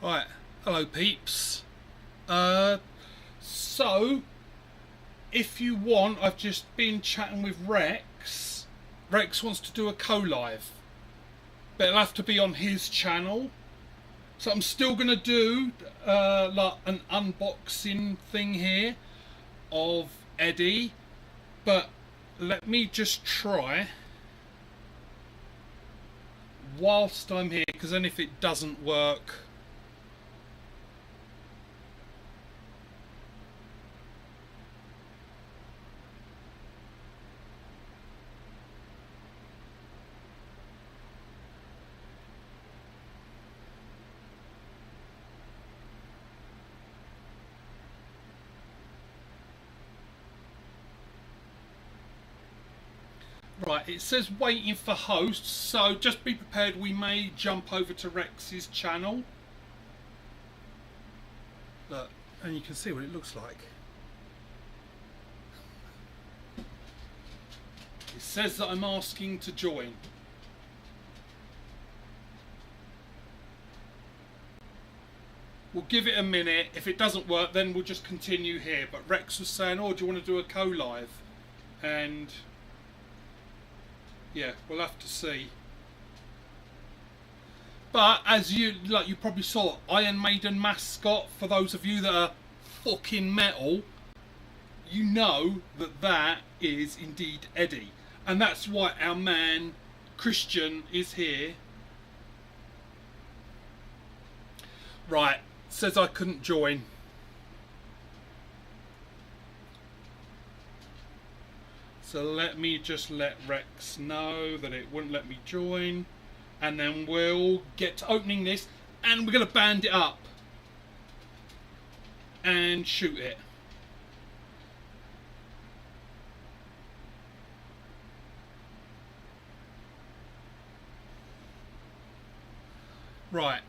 Right, hello peeps. So, if you want, I've just been chatting with Rex. Rex wants to do a co-live, but it'll have to be on his channel. So I'm still going to do like an unboxing thing here of Eddie, but let me just try whilst I'm here, because then if it doesn't work, right, it says waiting for hosts, so just be prepared, we may jump over to Rex's channel. Look, and you can see what it looks like. It says that I'm asking to join. We'll give it a minute. If it doesn't work, then we'll just continue here. But Rex was saying, oh, do you want to do a co-live? And yeah, we'll have to see. But as you probably saw, Maiden Mascot, for those of you that are fucking metal, you know that that is indeed Eddie. And that's why our man Christian is here. Right, says I couldn't join. So let me just let Rex know that it wouldn't let me join, and then we'll get to opening this, and we're going to band it up and shoot it. Right.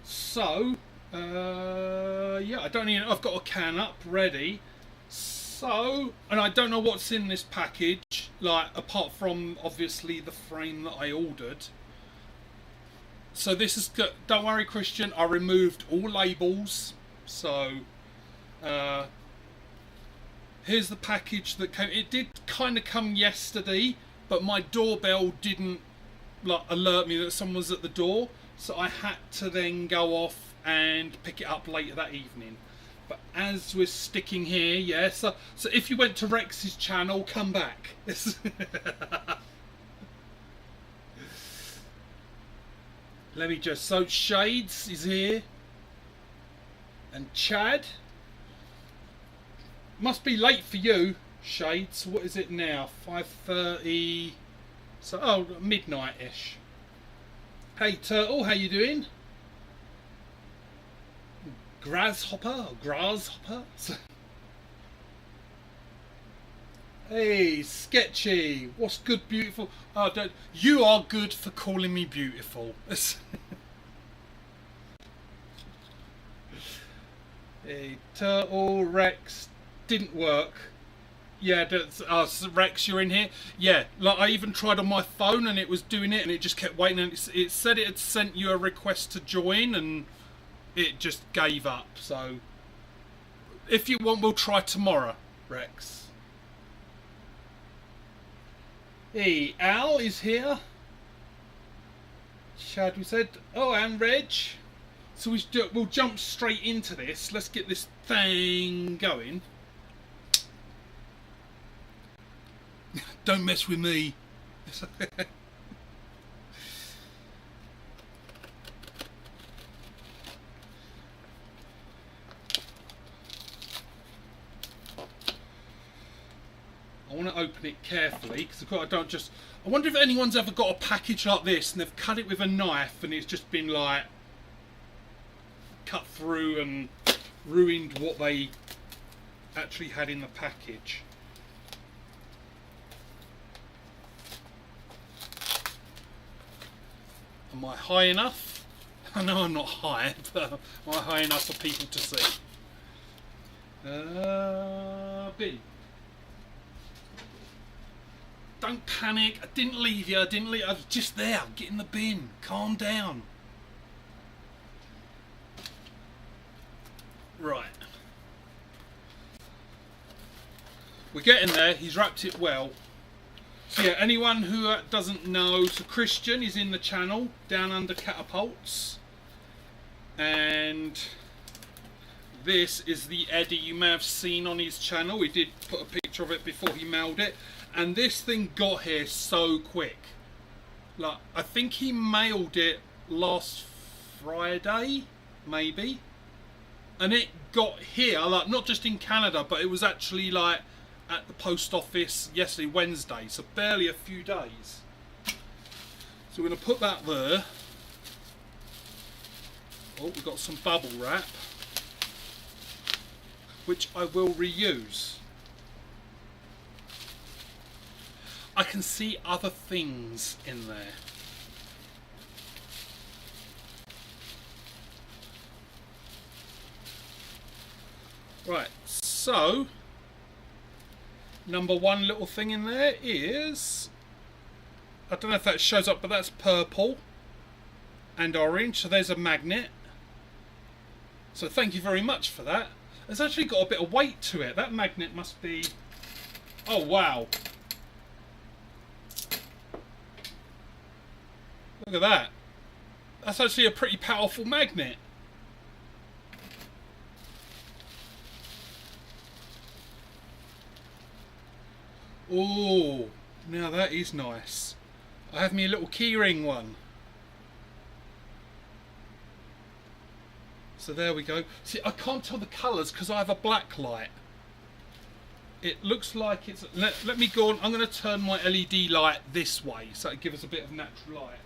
So, yeah, I don't even, I've got a can up ready. So, and I don't know what's in this package, like, apart from, obviously, the frame that I ordered. So this is, don't worry, Christian, I removed all labels. So, here's the package that came. It did kind of come yesterday, but my doorbell didn't, like, alert me that someone was at the door. So I had to then go off and pick it up later that evening. But as we're sticking here, yeah, so if you went to Rex's channel, come back. Let me just, so Shades is here. And Chad. Must be late for you, Shades. What is it now? 5:30. So, oh, midnight-ish. Hey Turtle, how you doing? Grasshopper? Hey, Sketchy. What's good, beautiful? Oh, don't. You are good for calling me beautiful. Hey, Turtle, Rex. Didn't work. Yeah, so Rex, you're in here. Yeah, like I even tried on my phone and it was doing it and it just kept waiting. And it said it had sent you a request to join and it just gave up. So if you want, we'll try tomorrow, Rex. Hey, Al is here. Chad, we said. Oh, and Reg. So we'll jump straight into this. Let's get this thing going. Don't mess with me. I want to open it carefully because I don't just. I wonder if anyone's ever got a package like this and they've cut it with a knife and it's just been like cut through and ruined what they actually had in the package. Am I high enough? I know I'm not high, but am I high enough for people to see? Bin. don't panic. I didn't leave you. I was just there. Get in the bin. Calm down. Right. We're getting there. He's wrapped it well. So yeah, anyone who doesn't know, so Christian is in the channel down under catapults, and this is the Eddie you may have seen on his channel. We did put a picture of it before he mailed it, and this thing got here so quick. Like, I think he mailed it last Friday, maybe, and it got here, like, not just in Canada, but it was actually like at the post office yesterday, Wednesday, so barely a few days. So we're going to put that there. Oh, we've got some bubble wrap, which I will reuse. I can see other things in there. Right, so number one little thing in there is, I don't know if that shows up, but that's purple and orange, so there's a magnet. So thank you very much for that. It's actually got a bit of weight to it. That magnet must be, oh wow, look at that. That's actually a pretty powerful magnet. Oh, now that is nice. I have me a little keyring one. So there we go. See, I can't tell the colours because I have a black light. It looks like it's... Let me go on. I'm going to turn my LED light this way so it gives us a bit of natural light.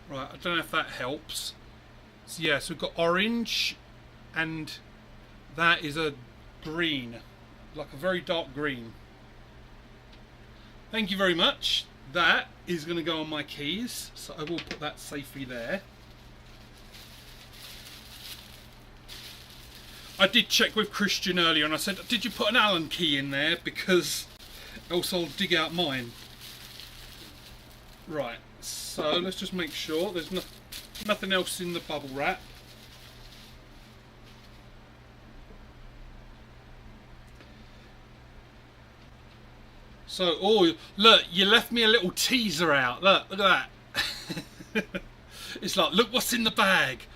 Right, I don't know if that helps. So yeah, so we've got orange, and that is a green, like a very dark green. Thank you very much. That is going to go on my keys, so I will put that safely there. I did check with Christian earlier and I said, did you put an Allen key in there? Because else I'll dig out mine. Right. So let's just make sure there's nothing else in the bubble wrap. So, oh, look, you left me a little teaser out. Look at that. It's like, look what's in the bag.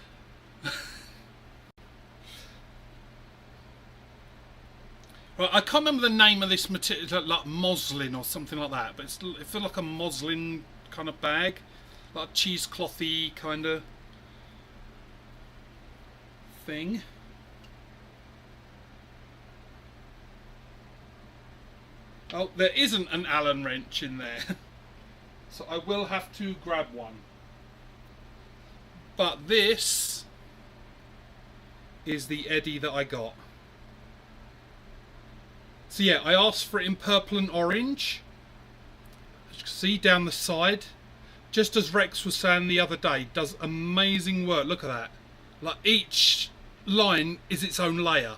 Right, I can't remember the name of this material, like muslin or something like that, but it feels like a muslin kind of bag, like cheeseclothy kind of thing. Oh, there isn't an Allen wrench in there, so I will have to grab one. But this is the Eddie that I got. So yeah, I asked for it in purple and orange. As you can see down the side, just as Rex was saying the other day, does amazing work. Look at that. Like each line is its own layer.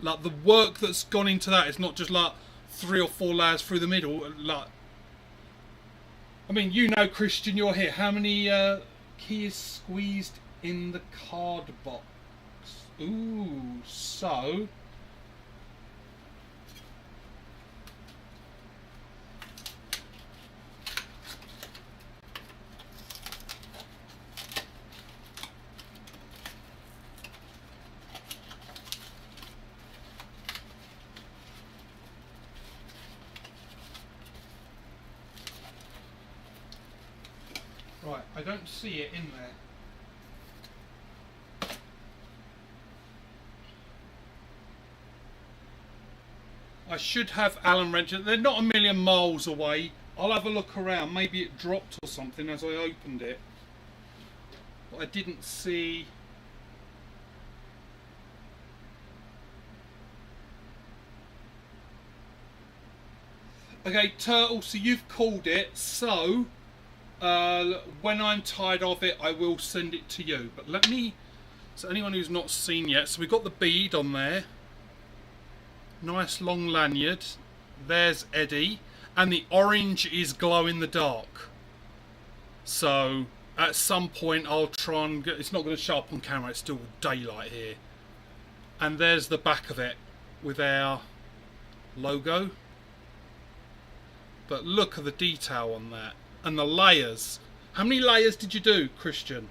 Like the work that's gone into that is not just like 3 or 4 layers through the middle. Like, I mean, you know, Christian, you're here. How many keys squeezed in the card box? Ooh, so... Right, I don't see it in there. I should have Allen wrenches. They're not a million miles away. I'll have a look around. Maybe it dropped or something as I opened it. But I didn't see... Okay, Turtle, so you've called it, so when I'm tired of it, I will send it to you. But let me, so anyone who's not seen yet, so we've got the bead on there. Nice long lanyard. There's Eddie. And the orange is glow in the dark. So at some point I'll try and get, it's not going to show up on camera, it's still daylight here. And there's the back of it with our logo. But look at the detail on that. And the layers. How many layers did you do, Christian?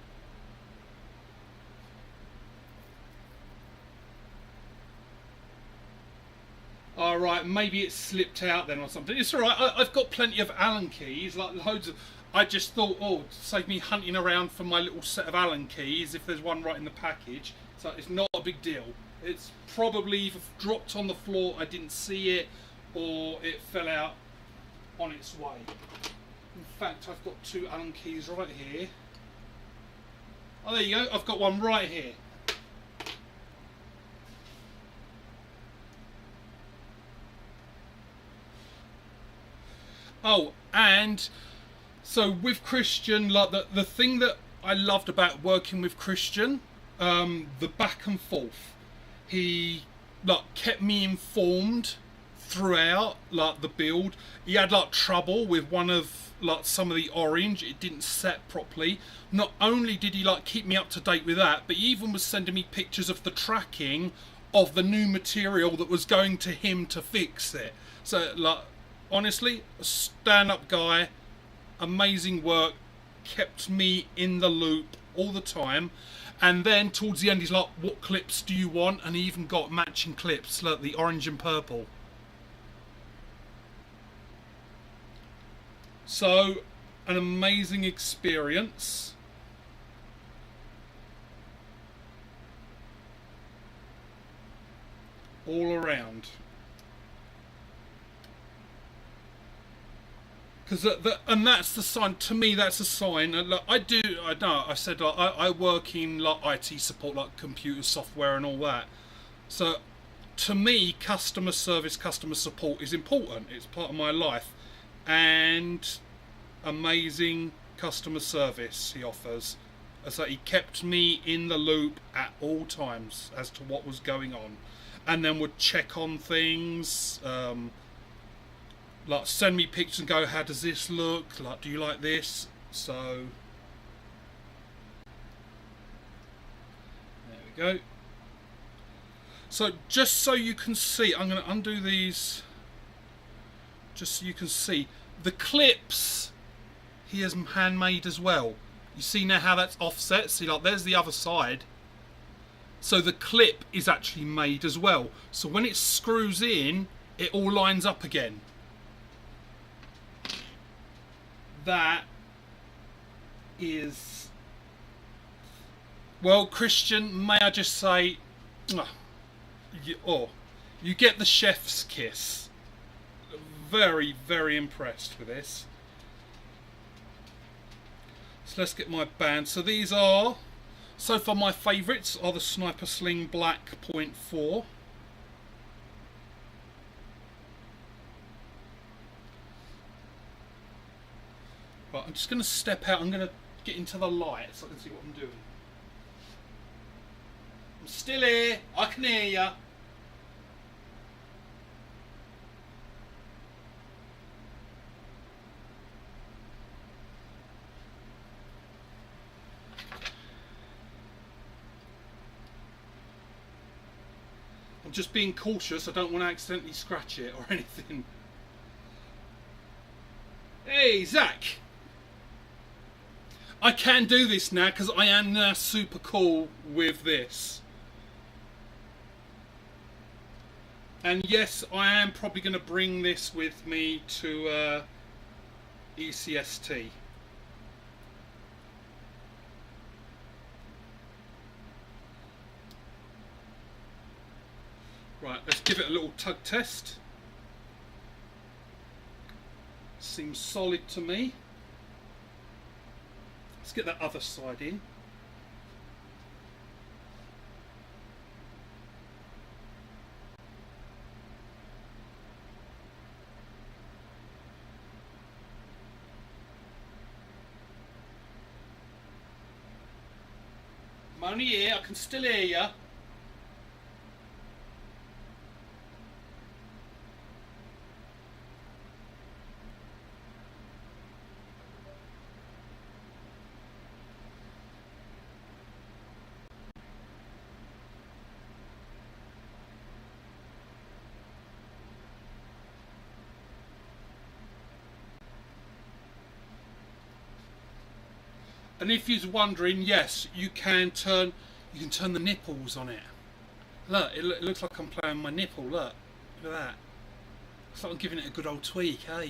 Alright, maybe it slipped out then or something. It's alright, I've got plenty of Allen keys, like loads of... I just thought, oh, save me hunting around for my little set of Allen keys if there's one right in the package. So it's not a big deal. It's probably either dropped on the floor, I didn't see it, or it fell out on its way. In fact, I've got 2 Allen keys right here. Oh, there you go. I've got one right here. Oh, and so with Christian, like the thing that I loved about working with Christian, the back and forth. He like kept me informed throughout like the build. He had like trouble with one of like some of the orange, it didn't set properly. Not only did he like keep me up to date with that, but he even was sending me pictures of the tracking of the new material that was going to him to fix it. So like honestly, a stand-up guy, amazing work, kept me in the loop all the time. And then towards the end he's like, what clips do you want? And he even got matching clips, like the orange and purple. So, an amazing experience. All around. Because and that's the sign, to me that's a sign. Like, I said like, I work in like IT support, like computer software and all that. So to me, customer service, customer support is important. It's part of my life. And amazing customer service he offers. So he kept me in the loop at all times as to what was going on. And then would check on things, like send me pictures and go, how does this look? Like, do you like this? So there we go. So just so you can see, I'm going to undo these just so you can see the clips he has handmade as well. You see now how that's offset? See, like there's the other side. So the clip is actually made as well. So when it screws in, it all lines up again. That is, well, Christian, may I just say, you get the chef's kiss. Very, very impressed with this. So let's get my band. So these are, so far my favourites are the Sniper Sling Black .4. Right, I'm just going to step out. I'm going to get into the light so I can see what I'm doing. I'm still here. I can hear you. I'm just being cautious. I don't want to accidentally scratch it or anything. Hey, Zach. I can do this now because I am now super cool with this. And yes, I am probably going to bring this with me to ECST. Right, let's give it a little tug test. Seems solid to me. Let's get that other side in. only here. I can still hear you. And if you're wondering, yes, you can turn the nipples on it. Look, it looks like I'm playing my nipple. Look at that. It's like I'm giving it a good old tweak, eh?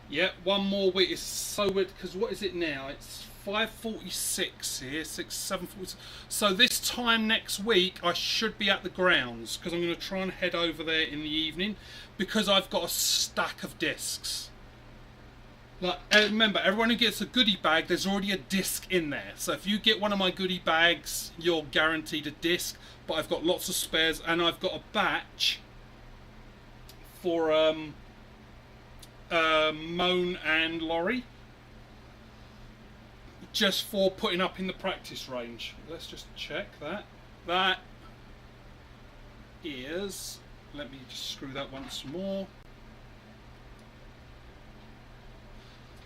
Yeah, one more week. It's so weird because what is it now? It's 5:46 here, 7:46. So this time next week, I should be at the grounds because I'm going to try and head over there in the evening because I've got a stack of discs. Like, remember, everyone who gets a goodie bag, there's already a disc in there. So if you get one of my goodie bags, you're guaranteed a disc. But I've got lots of spares, and I've got a batch for Moan and Laurie, just for putting up in the practice range. Let's just check that. That is, let me just screw that once more.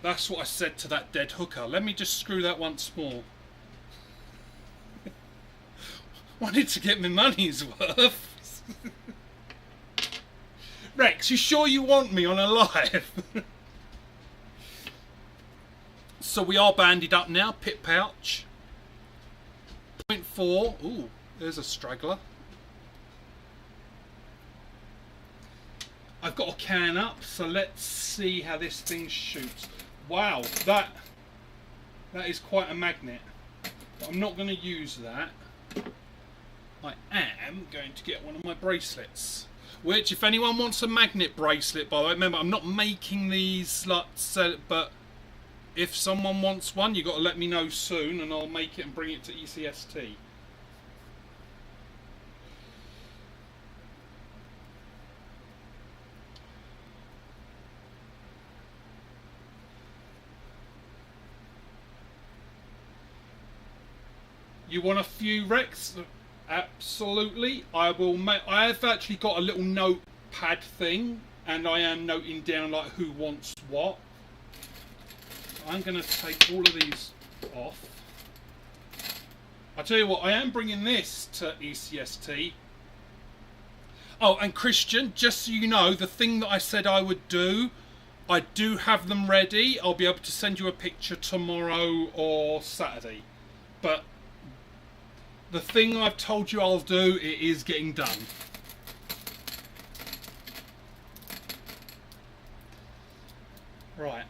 That's what I said to that dead hooker. Let me just screw that once more. Wanted to get my money's worth. Rex, you sure you want me on a live? So we are banded up now. Pit pouch. 0.4. Ooh, there's a straggler. I've got a can up, so let's see how this thing shoots. Wow, that is quite a magnet. But I'm not going to use that. I am going to get one of my bracelets. Which, if anyone wants a magnet bracelet, by the way, remember, I'm not making these, but if someone wants one, you've got to let me know soon, and I'll make it and bring it to ECST. You want a few, Rex? Absolutely. I will make. I have actually got a little notepad thing, and I am noting down like who wants what. I'm going to take all of these off. I tell you what, I am bringing this to ECST. Oh, and Christian, just so you know, the thing that I said I would do, I do have them ready. I'll be able to send you a picture tomorrow or Saturday. But the thing I've told you I'll do, it is getting done. Right.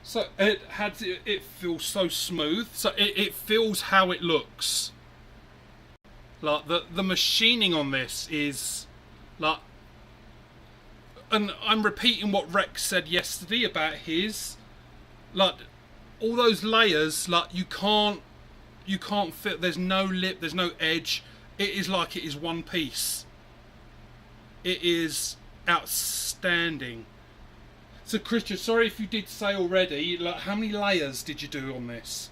So it feels so smooth. So it feels how it looks. Like the machining on this is like, and I'm repeating what Rex said yesterday about his, like, all those layers, like you can't fit. There's no lip. There's no edge. It is like it is one piece. It is outstanding. So Christian, sorry if you did say already. Like, how many layers did you do on this?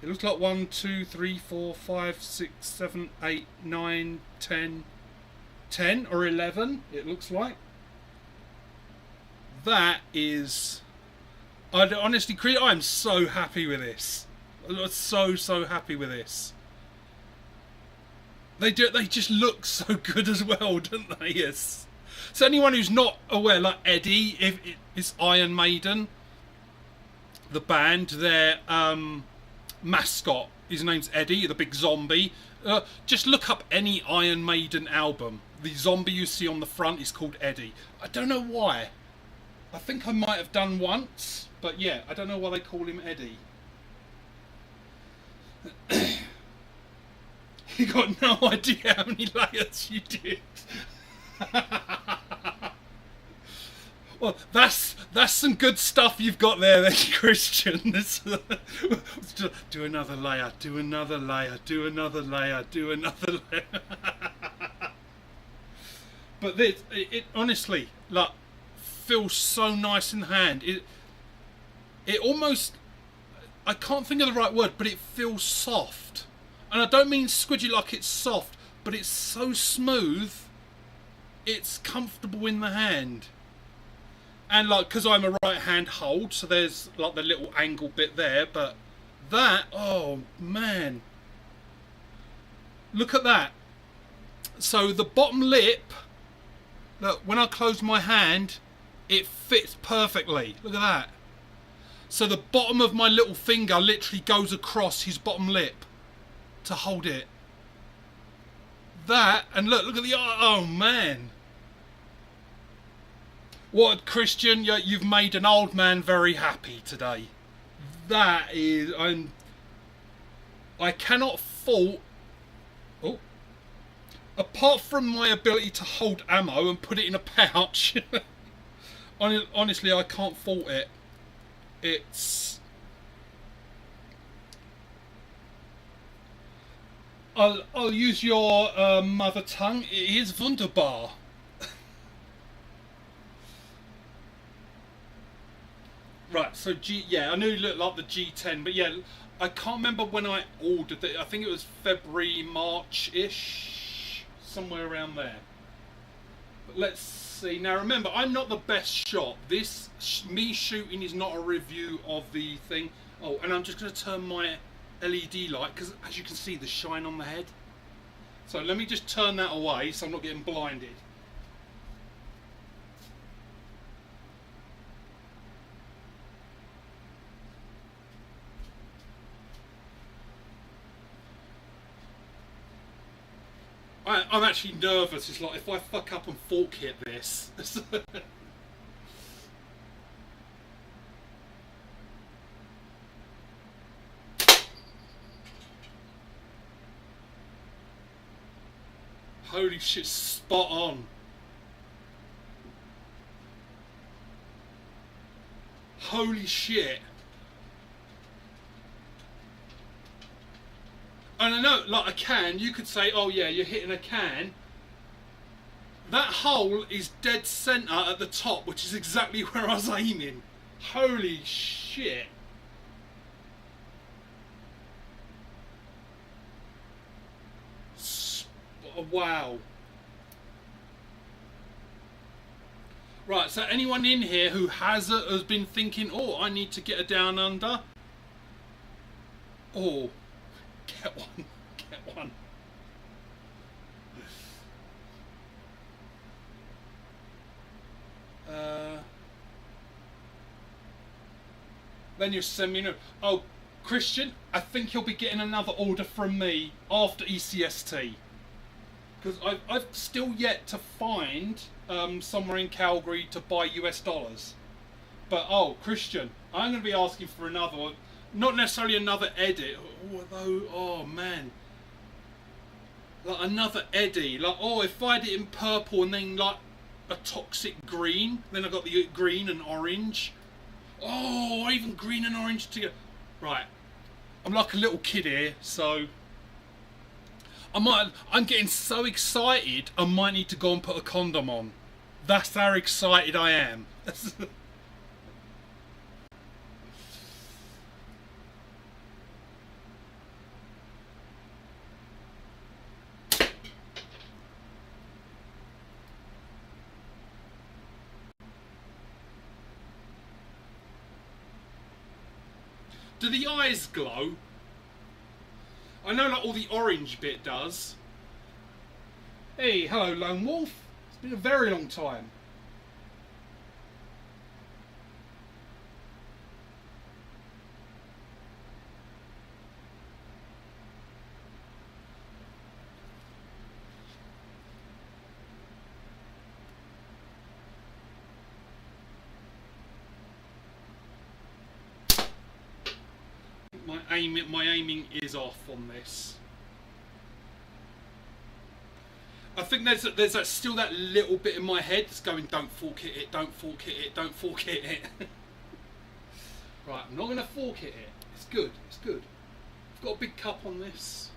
It looks like 1, 2, 3, 4, 5, 6, 7, 8, 9, 10, 10 or 11. It looks like. That is. Honestly, I'm so happy with this. I'm so happy with this. They just look so good as well, don't they? Yes. So anyone who's not aware, like Eddie, if it's Iron Maiden, the band, their mascot, his name's Eddie, the big zombie. Just look up any Iron Maiden album. The zombie you see on the front is called Eddie. I don't know why. I think I might have done once. But yeah, I don't know why they call him Eddie. You got no idea how many layers you did. Well, that's some good stuff you've got there, then, Christian. Do another layer, do another layer, do another layer, do another layer. But it honestly, like, feels so nice in the hand. It almost, I can't think of the right word, but it feels soft. And I don't mean squidgy like it's soft, but it's so smooth, it's comfortable in the hand. And like, because I'm a right hand hold, so there's like the little angle bit there, but that, oh man. Look at that. So the bottom lip, look, when I close my hand, it fits perfectly. Look at that. So the bottom of my little finger literally goes across his bottom lip to hold it. That, and look at the, oh man. What, Christian, you've made an old man very happy today. That is, I cannot fault, oh, apart from my ability to hold ammo and put it in a pouch, honestly, I can't fault it. It's, I'll use your mother tongue. It is wunderbar. Right, so yeah, I knew it looked like the G10, but yeah, I can't remember when I ordered it. I think it was February, March-ish, somewhere around there. But let's see. Now remember, I'm not the best shot. This, me shooting, is not a review of the thing. Oh, and I'm just going to turn my LED light, because as you can see, the shine on the head. So let me just turn that away so I'm not getting blinded. I'm actually nervous. It's like, if I fuck up and fork hit this. Holy shit, spot on. Holy shit. And I know, like a can, you could say, oh yeah, you're hitting a can. That hole is dead centre at the top, which is exactly where I was aiming. Holy shit. Wow. Right, so anyone in here who has been thinking, oh, I need to get a down under. Oh. Get one, get one. Then you send me a, oh, Christian, I think you'll be getting another order from me after ECST. Because I've still yet to find somewhere in Calgary to buy US dollars. But, oh, Christian, I'm going to be asking for another one. Not necessarily another edit, although, oh man, like another Eddie, like, oh, if I had it in purple and then like a toxic green, then I got the green and orange, oh, even green and orange together. Right, I'm like a little kid here, so I'm getting so excited I might need to go and put a condom on. That's how excited I am. Do the eyes glow? I know like all the orange bit does. Hey, hello Lone Wolf. It's been a very long time. My aiming is off on this. think there's that, still that little bit in my head that's going, don't fork hit it, don't fork hit it, don't fork hit it. Right, I'm not going to fork hit it. It's good, it's good. I've got a big cup on this.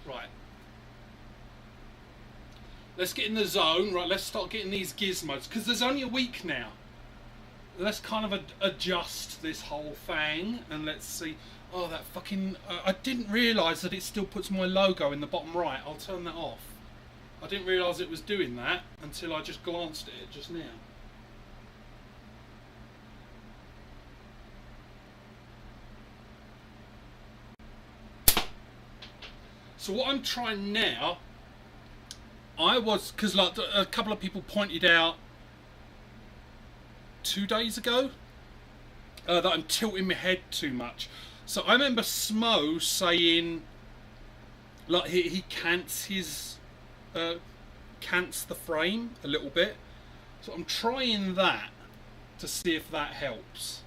Right. Let's get in the zone. Right, let's start getting these gizmos, because there's only a week now. Let's kind of adjust this whole thing, and let's see. Oh, that fucking... I didn't realise that it still puts my logo in the bottom right. I'll turn that off. I didn't realise it was doing that until I just glanced at it just now. So what I'm trying now, because like a couple of people pointed out 2 days ago that I'm tilting my head too much. So I remember Smo saying like he cants his cants the frame a little bit. So I'm trying that to see if that helps.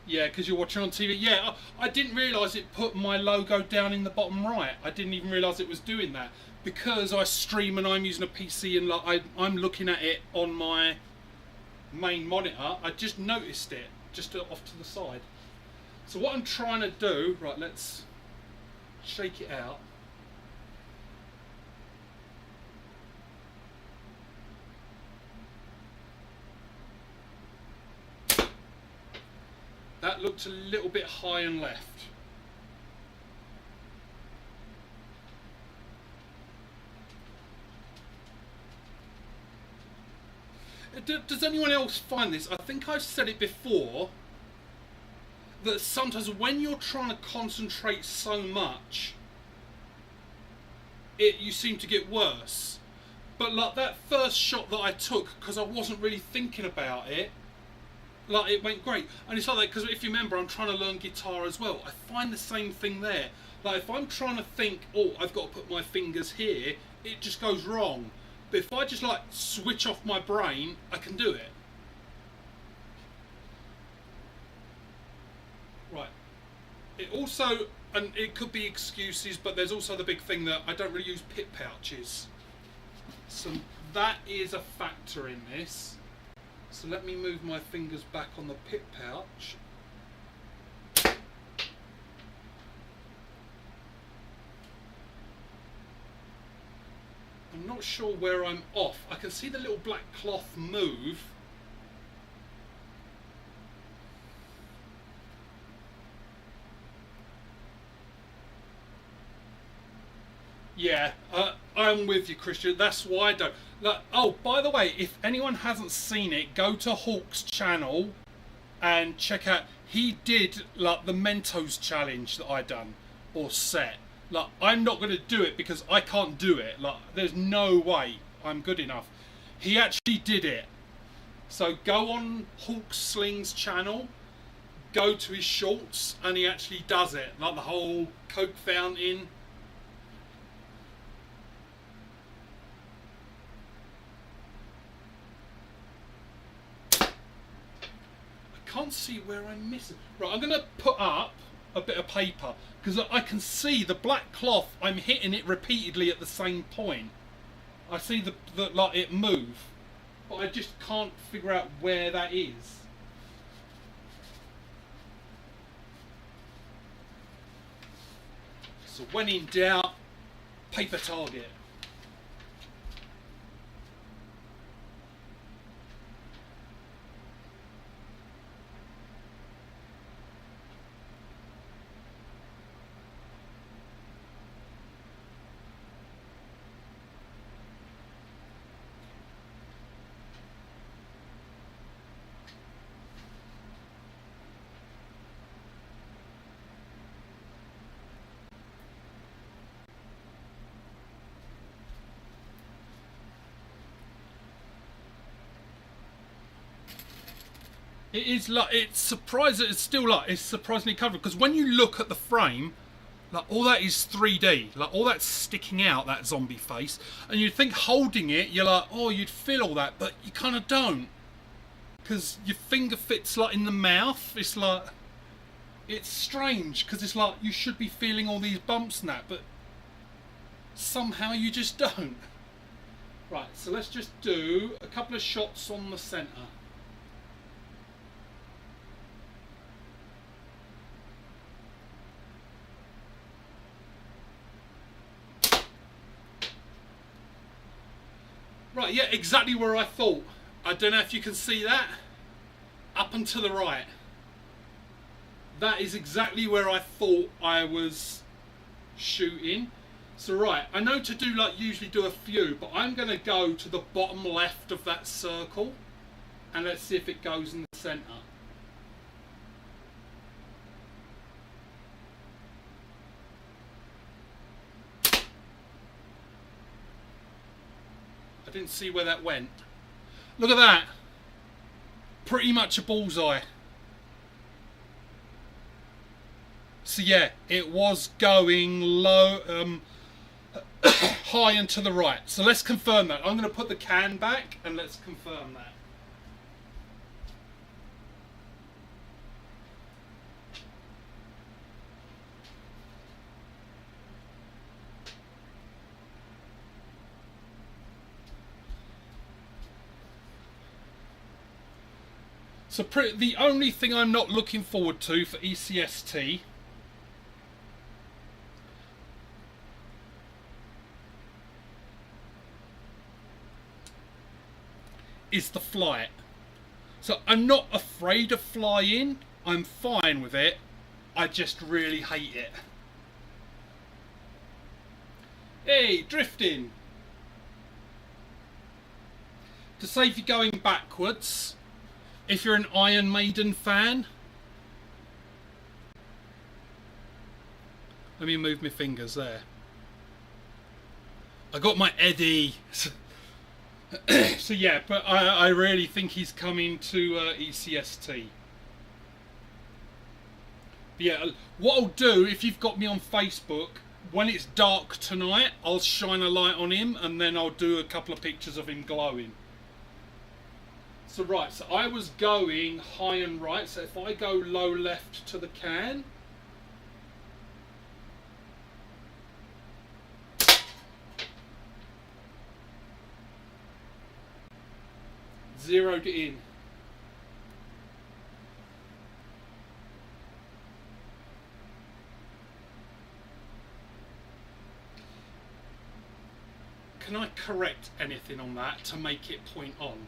Yeah, because you're watching on TV. Yeah, I didn't realise it put my logo down in the bottom right. I didn't even realise it was doing that. Because I stream and I'm using a PC and like I'm looking at it on my main monitor, I just noticed it, just off to the side. So what I'm trying to do, right, let's shake it out. That looked a little bit high and left. Does anyone else find this? I think I've said it before, that sometimes when you're trying to concentrate so much, you seem to get worse. But like that first shot that I took, because I wasn't really thinking about it, like it went great. And it's like that because if you remember, I'm trying to learn guitar as well. I find the same thing there. Like if I'm trying to think, oh, I've got to put my fingers here, it just goes wrong. But if I just like switch off my brain, I can do it. Right. It also, and it could be excuses, but there's also the big thing that I don't really use pit pouches. So that is a factor in this. So let me move my fingers back on the pit pouch. I'm not sure where I'm off. I can see the little black cloth move. Yeah, I'm with you, Christian. That's why I don't. Like, oh, by the way, if anyone hasn't seen it, go to Hawk's channel and check out. He did like the Mentos challenge that I done or set. Like, I'm not going to do it because I can't do it. Like, there's no way I'm good enough. He actually did it. So go on Hawk Sling's channel, go to his shorts, and he actually does it. Like the whole Coke fountain. Can't see where I'm missing. Right, I'm going to put up a bit of paper because I can see the black cloth. I'm hitting it repeatedly at the same point. I see the like it move, but I just can't figure out where that is. So when in doubt, paper target. It is like it's surprising. It's still like it's surprisingly covered because when you look at the frame, Like, all that is 3D. Like, all that's sticking out, that zombie face. And you'd think holding it, you're like, oh, you'd feel all that, but you kind of don't. Because your finger fits, like, in the mouth. It's like... It's strange, because it's like, you should be feeling all these bumps and that, but... somehow you just don't. Right, so let's just do a couple of shots on the centre. Right, yeah, exactly where I thought. I don't know if you can see that. Up and to the right. That is exactly where I thought I was shooting. So right, I know to do like usually do a few, but I'm going to go to the bottom left of that circle. And let's see if it goes in the centre. I didn't see where that went. Look at that. Pretty much a bullseye. So yeah, it was going low, high and to the right. So let's confirm that. I'm going to put the can back and let's confirm that. So the only thing I'm not looking forward to for ECST is the flight. So I'm not afraid of flying. I'm fine with it. I just really hate it. Hey, drifting. To save you going backwards, if you're an Iron Maiden fan, let me move my fingers there. I got my Eddie. So yeah, but I really think he's coming to ECST. But yeah, what I'll do, if you've got me on Facebook, when it's dark tonight, I'll shine a light on him and then I'll do a couple of pictures of him glowing. So right, so I was going high and right, so if I go low left to the can, zeroed it in. Can I correct anything on that to make it point on?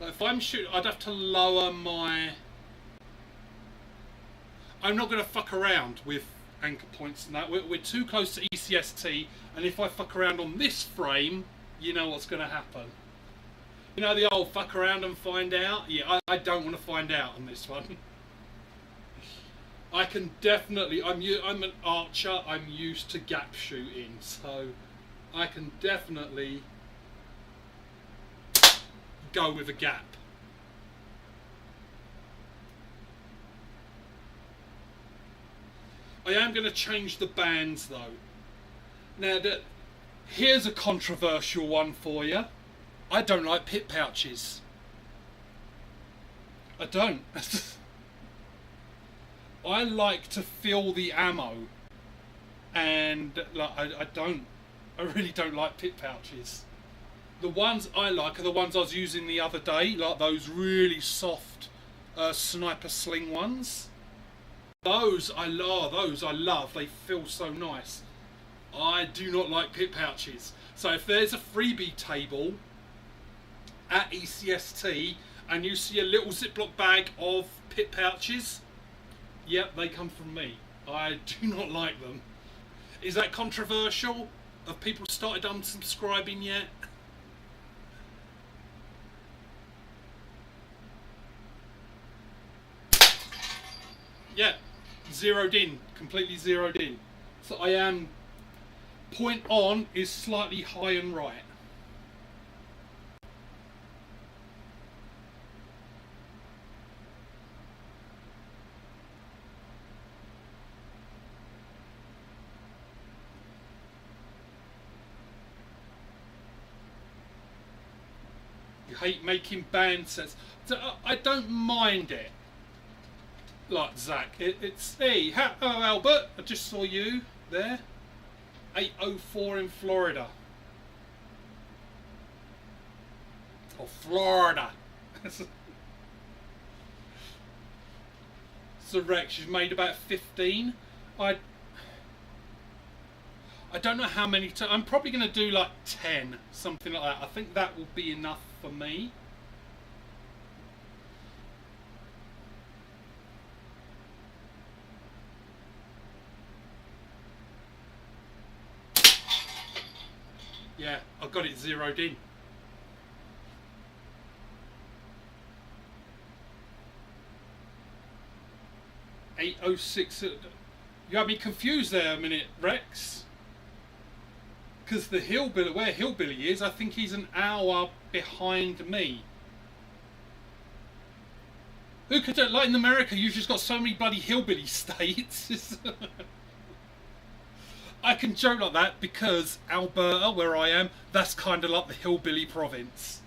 If I'm shooting, I'd have to lower my... I'm not going to fuck around with anchor points and that. We're too close to ECST, and if I fuck around on this frame, you know what's going to happen. You know the old fuck around and find out? Yeah, I don't want to find out on this one. I can definitely... I'm an archer, I'm used to gap shooting, so I can definitely go with a gap. I am going to change the bands though. Now here's a controversial one for you. I don't like pit pouches. I don't. I like to feel the ammo, and like I really don't like pit pouches. The ones I like are the ones I was using the other day, like those really soft sniper sling ones. Those I love. They feel so nice. I do not like pit pouches. So if there's a freebie table at ECST and you see a little Ziploc bag of pit pouches, yep, they come from me. I do not like them. Is that controversial? Have people started unsubscribing yet? Yeah, zeroed in, completely zeroed in. So I am, point on is slightly high and right. You hate making band sets. So I don't mind it. Like Zach, it's hey, hello Albert. I just saw you there. 8:04 in Florida. Or Florida. So Rex, you've made about 15. I don't know how many. I'm probably going to do like 10, something like that. I think that will be enough for me. Yeah, I got it zeroed in. $8:06. You had me confused there a minute, Rex. Because the hillbilly, where hillbilly is, I think he's an hour behind me. Who could do, like in America, you've just got so many bloody hillbilly states. I can joke like that because Alberta, where I am, that's kind of like the hillbilly province.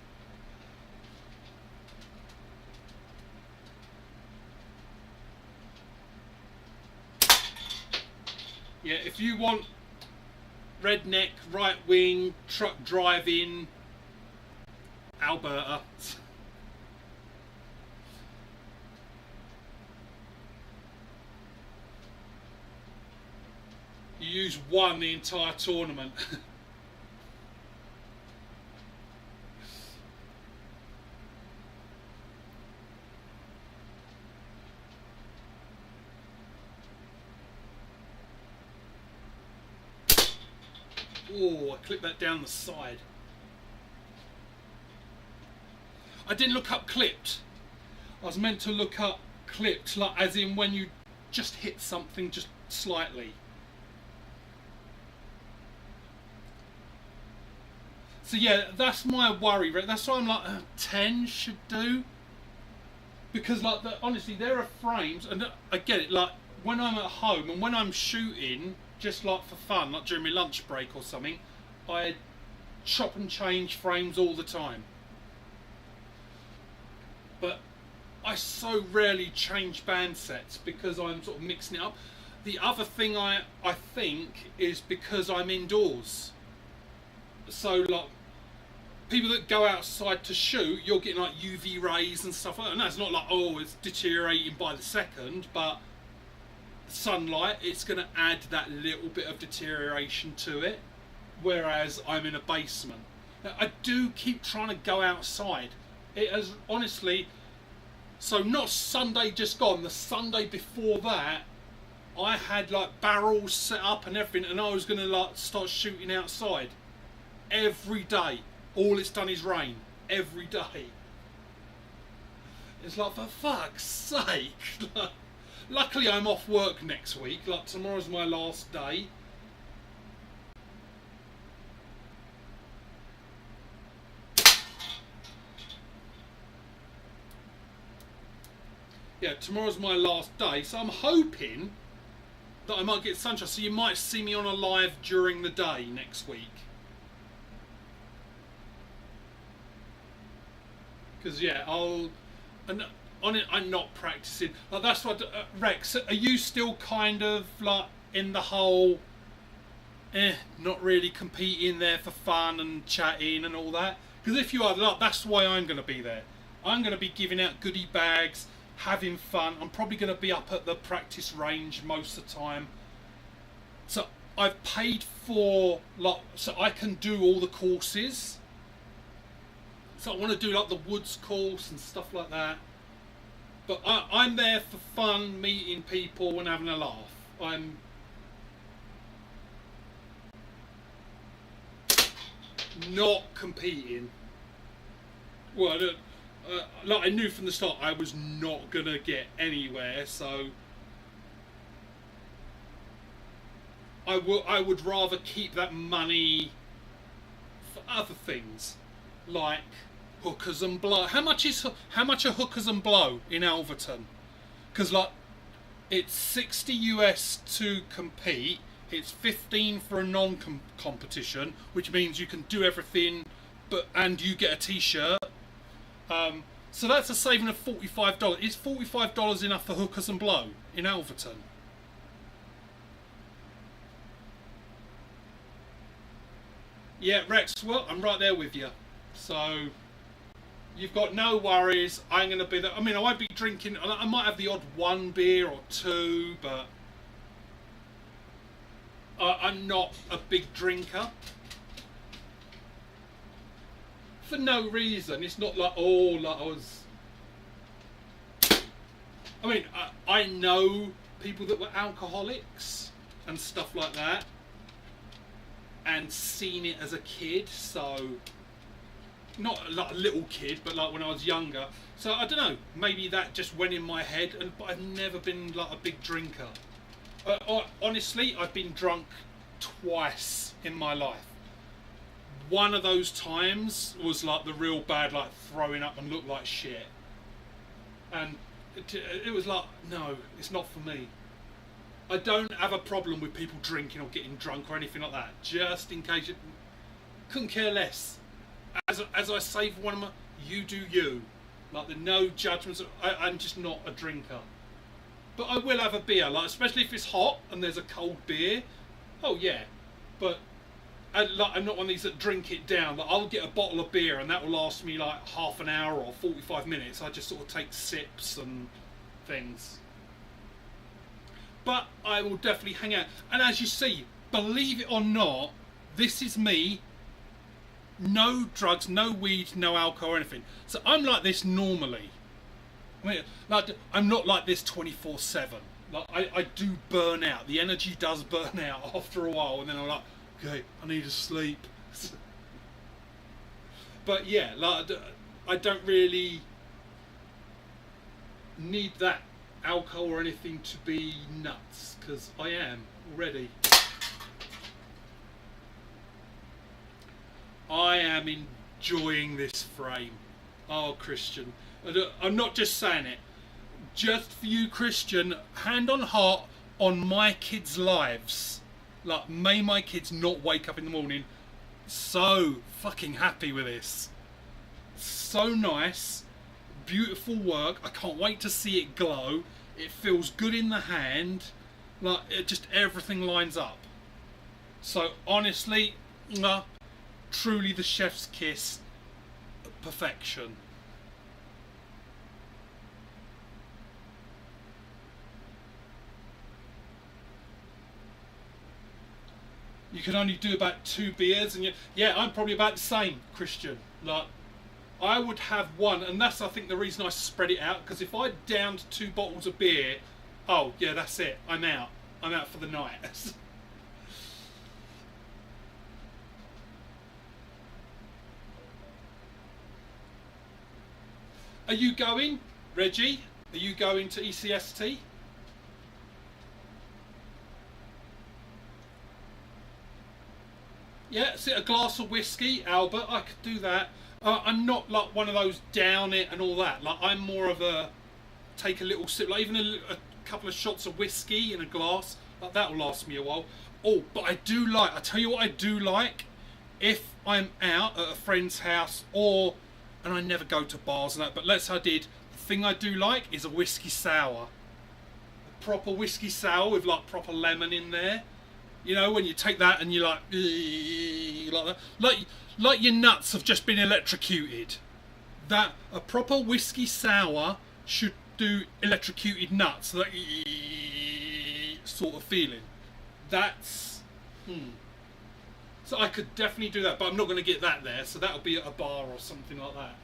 Yeah, if you want redneck, right wing, truck driving, Alberta. You use one the entire tournament. Oh, I clipped that down the side. I didn't look up clipped. I was meant to look up clipped, like as in when you just hit something just slightly. So yeah, that's my worry. That's why I'm like 10 should do. Because like honestly, there are frames, and I get it. Like when I'm at home and when I'm shooting, just like for fun, like during my lunch break or something, I chop and change frames all the time. But I so rarely change band sets because I'm sort of mixing it up. The other thing I think is because I'm indoors. So like people that go outside to shoot, you're getting like UV rays and stuff like that. And that's not like, oh, it's deteriorating by the second, but sunlight, it's going to add that little bit of deterioration to it. Whereas I'm in a basement. Now, I do keep trying to go outside. It has honestly, so not Sunday just gone, the Sunday before that, I had like barrels set up and everything, and I was going to like start shooting outside every day. All it's done is rain every day. It's like, for fuck's sake. Luckily I'm off work next week, like tomorrow's my last day. Yeah, tomorrow's my last day, so I'm hoping that I might get sunshine, so you might see me on a live during the day next week. Because yeah, I'm not practicing. Like that's what Rex. Are you still kind of like in the whole, not really competing there for fun and chatting and all that? Because if you are, like, that's why I'm going to be there. I'm going to be giving out goodie bags, having fun. I'm probably going to be up at the practice range most of the time. So I've paid for like, so I can do all the courses. So I want to do like the woods course and stuff like that. But I'm there for fun, meeting people and having a laugh. I'm not competing. Well, like I knew from the start I was not going to get anywhere, so I would rather keep that money for other things, like hookers and blow. How much are hookers and blow in Alverton? Because like it's 60 US to compete. It's 15 for a non-competition, which means you can do everything, and you get a T-shirt. So that's a saving of $45. Is $45 enough for hookers and blow in Alverton? Yeah, Rex, well, I'm right there with you. So you've got no worries. I'm going to be there. I mean, I won't be drinking. I might have the odd one beer or two, but I'm not a big drinker. For no reason. It's not like, oh, like I was... I mean, I know people that were alcoholics and stuff like that, and seen it as a kid, so... Not like a little kid, but like when I was younger. So I don't know, maybe that just went in my head, but I've never been like a big drinker. Honestly, I've been drunk twice in my life. One of those times was like the real bad, like throwing up and looked like shit. And it was like, no, it's not for me. I don't have a problem with people drinking or getting drunk or anything like that. Just in case, couldn't care less. As I say for one of my, you do you. Like the no judgments. I'm just not a drinker. But I will have a beer, like especially if it's hot and there's a cold beer. Oh yeah, but I'm not one of these that drink it down. Like, I'll get a bottle of beer and that will last me like half an hour or 45 minutes. I just sort of take sips and things. But I will definitely hang out. And as you see, believe it or not, this is me. No drugs, no weed, no alcohol or anything. So I'm like this normally. I mean, like, I'm not like this 24/7. Like I do burn out. The energy does burn out after a while, and then I'm like, okay, I need to sleep. But yeah, like I don't really need that alcohol or anything to be nuts, because I am already. I am enjoying this frame. Oh, Christian. I'm not just saying it. Just for you, Christian, hand on heart on my kids' lives. Like, may my kids not wake up in the morning. So fucking happy with this. So nice. Beautiful work. I can't wait to see it glow. It feels good in the hand. Like, it just, everything lines up. So, honestly, truly the chef's kiss. Perfection. You can only do about 2 beers, and yeah, I'm probably about the same, Christian. Like, I would have one, and that's, I think, the reason I spread it out, because if I downed 2 bottles of beer, oh yeah, that's it, I'm out for the night. Are you going, Reggie? Are you going to ECST? Yeah, see, a glass of whiskey, Albert, I could do that. I'm not like one of those down it and all that. Like, I'm more of a take a little sip, like even a couple of shots of whiskey in a glass. Like, that'll last me a while. Oh, but I do like, I tell you what I do like, if I'm out at a friend's house and I never go to bars and that, but let's say I did, the thing I do like is a whiskey sour. A proper whiskey sour with like proper lemon in there. You know, when you take that and you're like that, like your nuts have just been electrocuted. That a proper whiskey sour should do electrocuted nuts, that sort of feeling. That's So I could definitely do that, but I'm not going to get that there. So that'll be at a bar or something like that.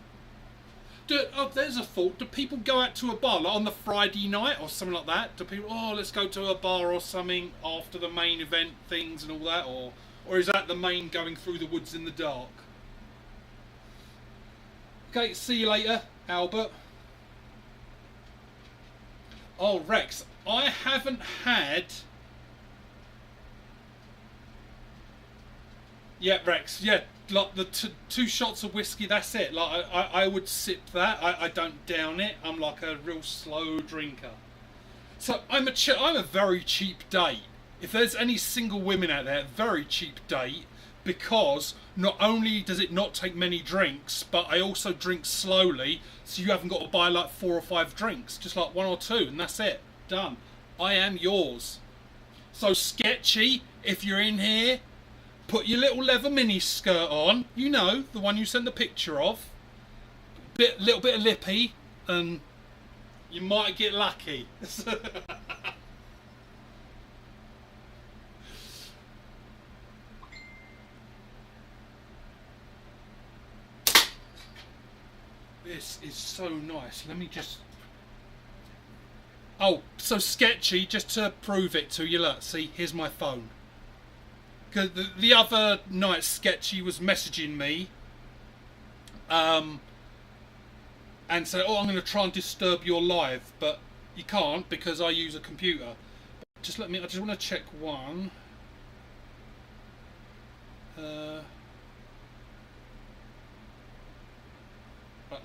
There's a thought. Do people go out to a bar like on the Friday night or something like that? Do people, let's go to a bar or something after the main event things and all that, or is that the main going through the woods in the dark? Okay, see you later, Albert. Oh, Rex, I haven't had. Yeah, Rex. Yeah. Like the 2 shots of whiskey, that's it. Like I would sip that. I don't down it. I'm like a real slow drinker. So I'm a very cheap date. If there's any single women out there, very cheap date. because not only does it not take many drinks, but I also drink slowly, so you haven't got to buy like 4 or 5 drinks, just like 1 or 2, and that's it. Done. I am yours. So Sketchy, if you're in here, put your little leather mini skirt on. You know, the one you sent the picture of. Little bit of lippy, and you might get lucky. This is so nice. Let me just... Oh, so Sketchy, just to prove it to you, look, see, here's my phone. Because the other night Sketchy was messaging me and said, oh, I'm going to try and disturb your live, but you can't because I use a computer. Just let me, I just want to check one.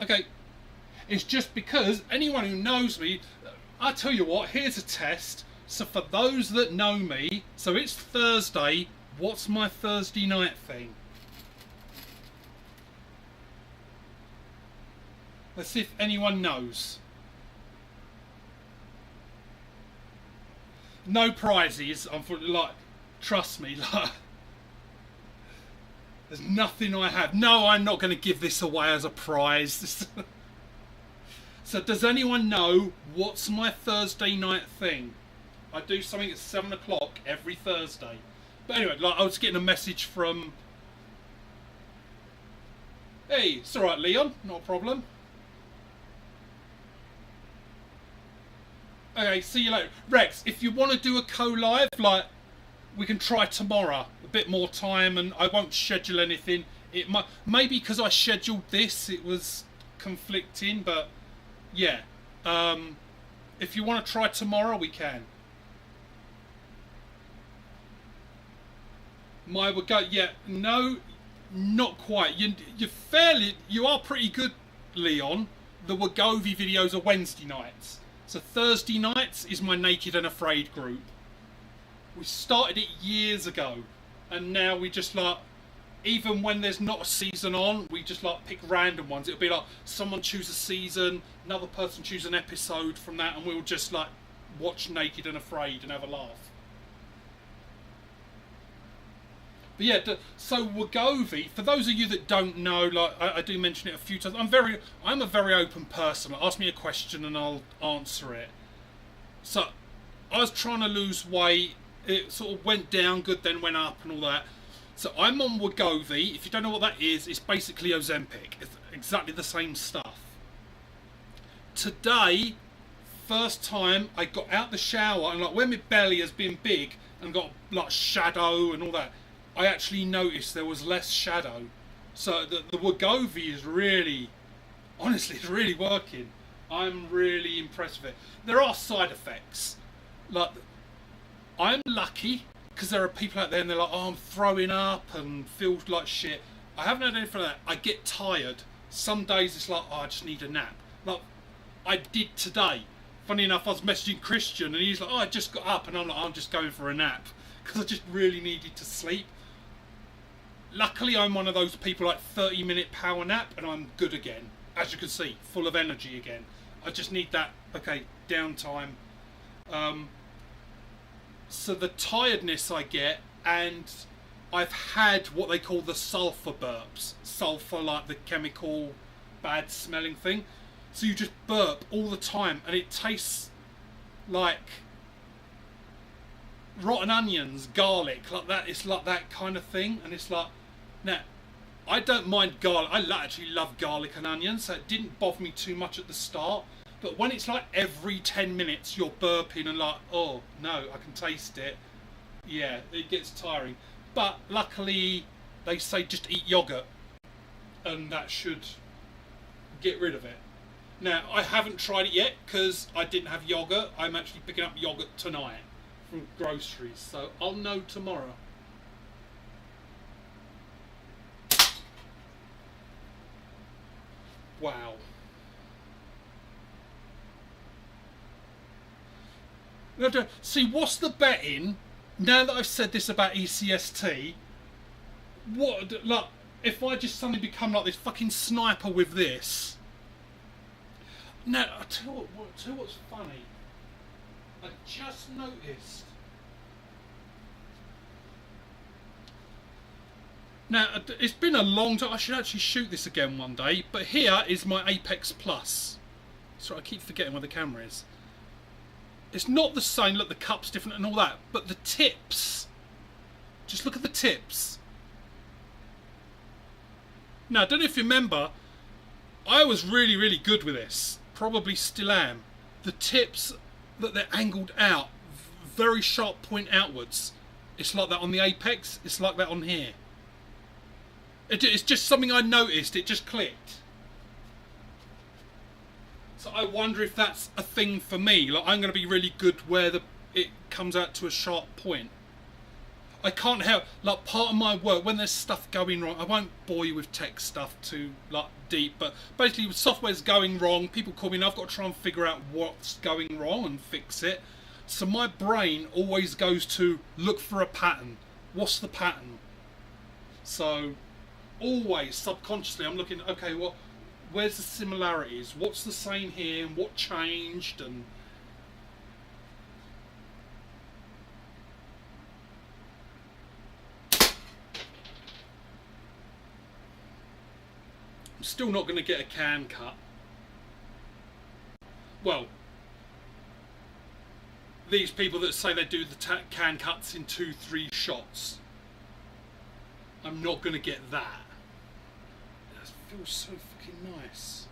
Okay, it's just because anyone who knows me, I tell you what, here's a test. So for those that know me, so it's Thursday, what's my Thursday night thing? Let's see if anyone knows. No prizes, unfortunately, like, trust me, like, there's nothing I have. No, I'm not going to give this away as a prize. So does anyone know what's my Thursday night thing? I do something at 7 o'clock every Thursday. But anyway, like, I was getting a message from... Hey, it's alright, Leon, not a problem. Okay, see you later. Rex, if you want to do a co-live, like, we can try tomorrow. A bit more time, and I won't schedule anything. It might, maybe because I scheduled this, it was conflicting, but yeah. If you want to try tomorrow, we can. My would go, yeah, no, not quite. You are pretty good, Leon. The Wagovi videos are Wednesday nights. So Thursday nights is my Naked and Afraid group. We started it years ago, and now we just like, even when there's not a season on, we just like pick random ones. It'll be like someone choose a season, another person choose an episode from that, and we'll just like watch Naked and Afraid and have a laugh. But yeah, so Wagovi, for those of you that don't know, like I do mention it a few times, I'm a very open person. Like, ask me a question and I'll answer it. So I was trying to lose weight. It sort of went down good, then went up and all that. So I'm on Wegovy. If you don't know what that is, it's basically Ozempic. It's exactly the same stuff. Today, first time I got out the shower, and like when my belly has been big and got like shadow and all that, I actually noticed there was less shadow. So the Wegovy is really, honestly, it's really working. I'm really impressed with it. There are side effects. Like, I'm lucky because there are people out there and they're like, oh, I'm throwing up and feel like shit. I haven't had anything like that. I get tired. Some days it's like, oh, I just need a nap. Like, I did today. Funny enough, I was messaging Christian and he's like, oh, I just got up, and I'm like, I'm just going for a nap because I just really needed to sleep. Luckily, I'm one of those people like 30-minute power nap and I'm good again. As you can see, full of energy again. I just need that, okay, downtime. So the tiredness I get, and I've had what they call the sulfur burps. Sulfur, like the chemical bad smelling thing. So you just burp all the time and it tastes like rotten onions, garlic, like that. It's like that kind of thing. And it's like, now, I don't mind garlic. I actually love garlic and onions, so it didn't bother me too much at the start. But when it's like every 10 minutes you're burping and like, oh no, I can taste it. Yeah, it gets tiring. But luckily they say just eat yogurt and that should get rid of it. Now, I haven't tried it yet because I didn't have yogurt. I'm actually picking up yogurt tonight from groceries, so I'll know tomorrow. Wow. See, what's the betting? Now that I've said this about ECST, what, like, if I just suddenly become like this fucking sniper with this. Now, I tell you what's funny. I just noticed. Now, it's been a long time. I should actually shoot this again one day. But here is my Apex Plus. Sorry, I keep forgetting where the camera is. It's not the same. Look, the cup's different and all that. But the tips. Just look at the tips. Now, I don't know if you remember. I was really, really good with this. Probably still am. The tips that they're angled out. Very sharp point outwards. It's like that on the Apex. It's like that on here. It's just something I noticed. It just clicked. So I wonder if that's a thing for me. Like, I'm going to be really good where it comes out to a sharp point. I can't help. Like, part of my work, when there's stuff going wrong, I won't bore you with tech stuff too like deep. But basically, software's going wrong. People call me, and I've got to try and figure out what's going wrong and fix it. So my brain always goes to look for a pattern. What's the pattern? So always subconsciously I'm looking, okay, where's the similarities, what's the same here, and what changed, and I'm still not going to get a can cut. Well, these people that say they do the can cuts in 2-3 shots, I'm not going to get that. It feels so fucking nice.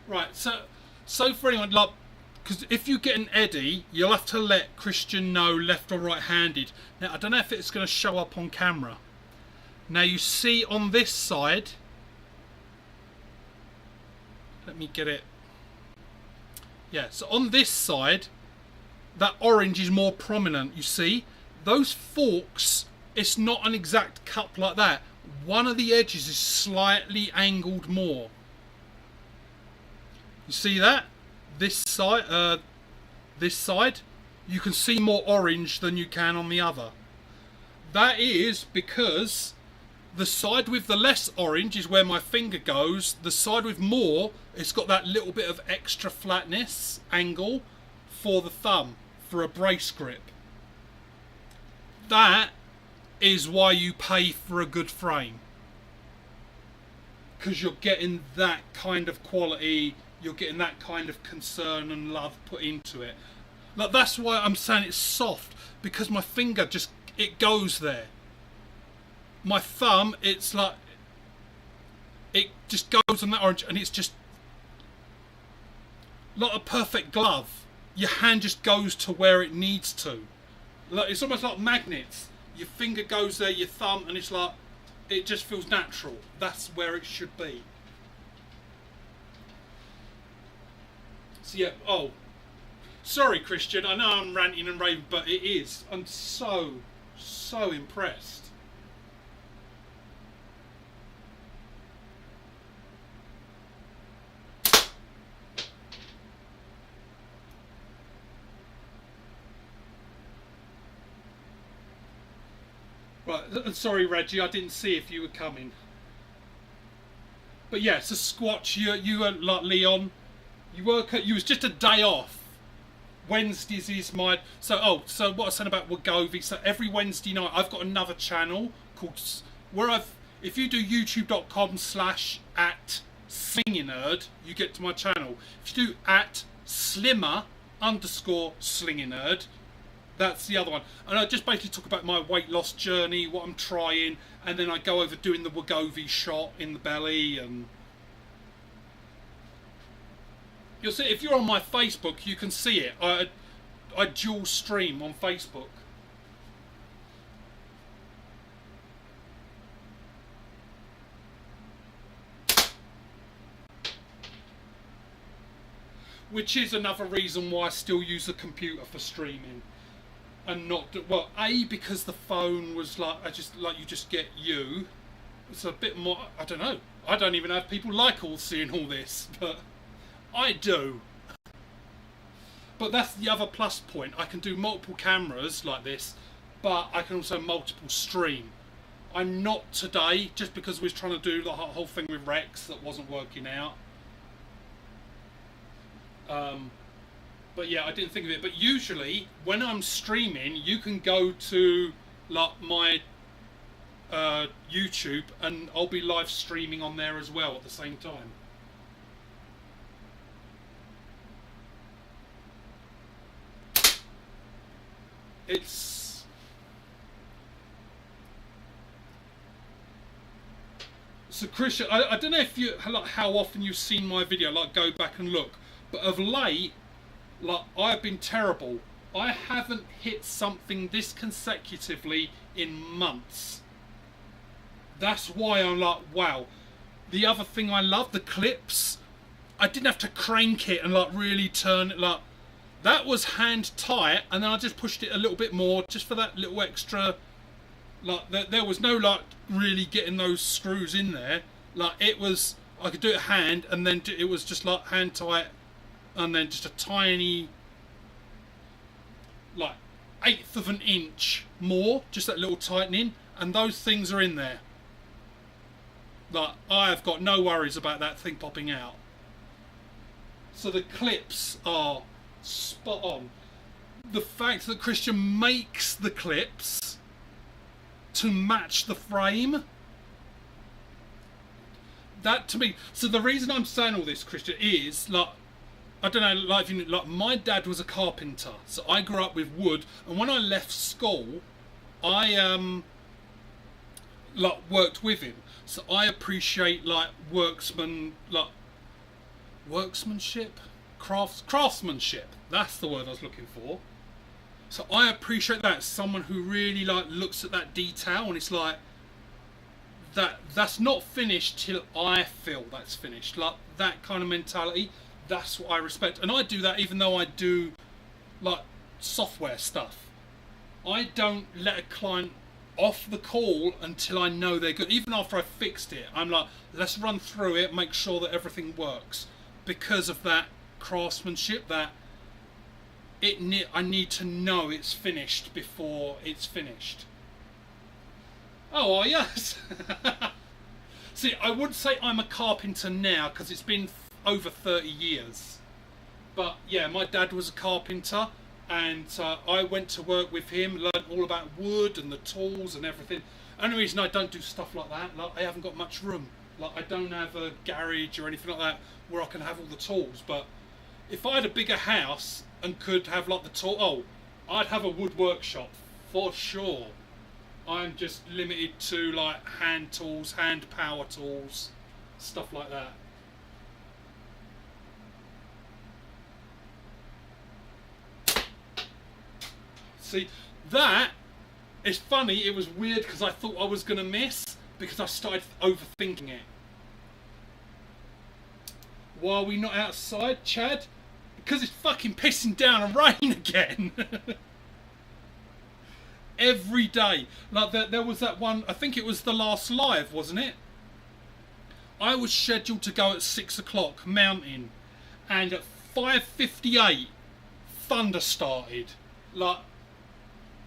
Right, so for anyone, like, because if you get an eddy, you'll have to let Christian know left or right-handed. Now, I don't know if it's going to show up on camera. Now, you see on this side, let me get it. Yeah, so on this side, that orange is more prominent, you see. Those forks, it's not an exact cup like that. One of the edges is slightly angled more. You see that? This side, you can see more orange than you can on the other. That is because the side with the less orange is where my finger goes. The side with more, it's got that little bit of extra flatness angle for the thumb, for a brace grip. That is why you pay for a good frame, because you're getting that kind of quality, you're getting that kind of concern and love put into it. Like, that's why I'm saying it's soft, because my finger just, it goes there. My thumb, it's like, it just goes on that orange, and it's just like a perfect glove. Your hand just goes to where it needs to. Like, it's almost like magnets. Your finger goes there, your thumb, and it's like, it just feels natural. That's where it should be. So yeah, oh, sorry Christian, I know I'm ranting and raving, but it is. I'm so impressed. Right, sorry Reggie, I didn't see if you were coming. But yeah, so Squatch, you were like Leon. You was just a day off. Wednesdays is my so what I was saying about Wagovi. So every Wednesday night I've got another channel called where if you do youtube.com/@Slinginerd, you get to my channel. If you do @slimmer_Slinginerd, that's the other one. And I just basically talk about my weight loss journey, what I'm trying, and then I go over doing the Wagovi shot in the belly. And you'll see, if you're on my Facebook, you can see it. I dual stream on Facebook. Which is another reason why I still use a computer for streaming. And not, well, A, because the phone was like, you just get you. It's a bit more, I don't know. I don't even have people like seeing all this, but I do. But that's the other plus point. I can do multiple cameras like this, but I can also multiple stream. I'm not today, just because we was trying to do the whole thing with Rex that wasn't working out. But yeah, I didn't think of it. But usually, when I'm streaming, you can go to like my YouTube, and I'll be live streaming on there as well at the same time. It's so Christian. I don't know if you like how often you've seen my video. Like, go back and look. But of late, like, I've been terrible. I haven't hit something this consecutively in months. That's why I'm like, wow. The other thing I love, the clips. I didn't have to crank it and like really turn it. Like, that was hand tight, and then I just pushed it a little bit more just for that little extra. Like, there was no like really getting those screws in there. Like, it was, I could do it hand, and then it was just like hand tight, and then just a tiny, like, 1/8 of an inch more, just that little tightening, and those things are in there. Like, I have got no worries about that thing popping out. So the clips are spot on. The fact that Christian makes the clips to match the frame, that to me. So the reason I'm saying all this, Christian, is like, I don't know, like, if you, like, my dad was a carpenter, so I grew up with wood, and when I left school, I like worked with him, so I appreciate like workmanship, craftsmanship. That's the word I was looking for. So I appreciate that. Someone who really like looks at that detail, and it's like that's not finished till I feel that's finished. Like, that kind of mentality. That's what I respect, and I do that even though I do like software stuff. I don't let a client off the call until I know they're good. Even after I fixed it, I'm like, let's run through it, make sure that everything works, because of that craftsmanship. That I need to know it's finished before it's finished. Oh, yes. See, I would say I'm a carpenter now because it's been over 30 years. But yeah, my dad was a carpenter, and I went to work with him, learned all about wood and the tools and everything. Only reason I don't do stuff like that, like, I haven't got much room. Like, I don't have a garage or anything like that where I can have all the tools. But if I had a bigger house and could have like the tool, I'd have a wood workshop for sure. I'm just limited to like hand tools, hand power tools, stuff like that. See, that is funny. It was weird because I thought I was going to miss, because I started overthinking it. Why are we not outside, Chad? Because it's fucking pissing down and rain again. Every day. Like, there was that one, I think it was the last live, wasn't it? I was scheduled to go at 6 o'clock mountain, and at 5:58 thunder started. Like,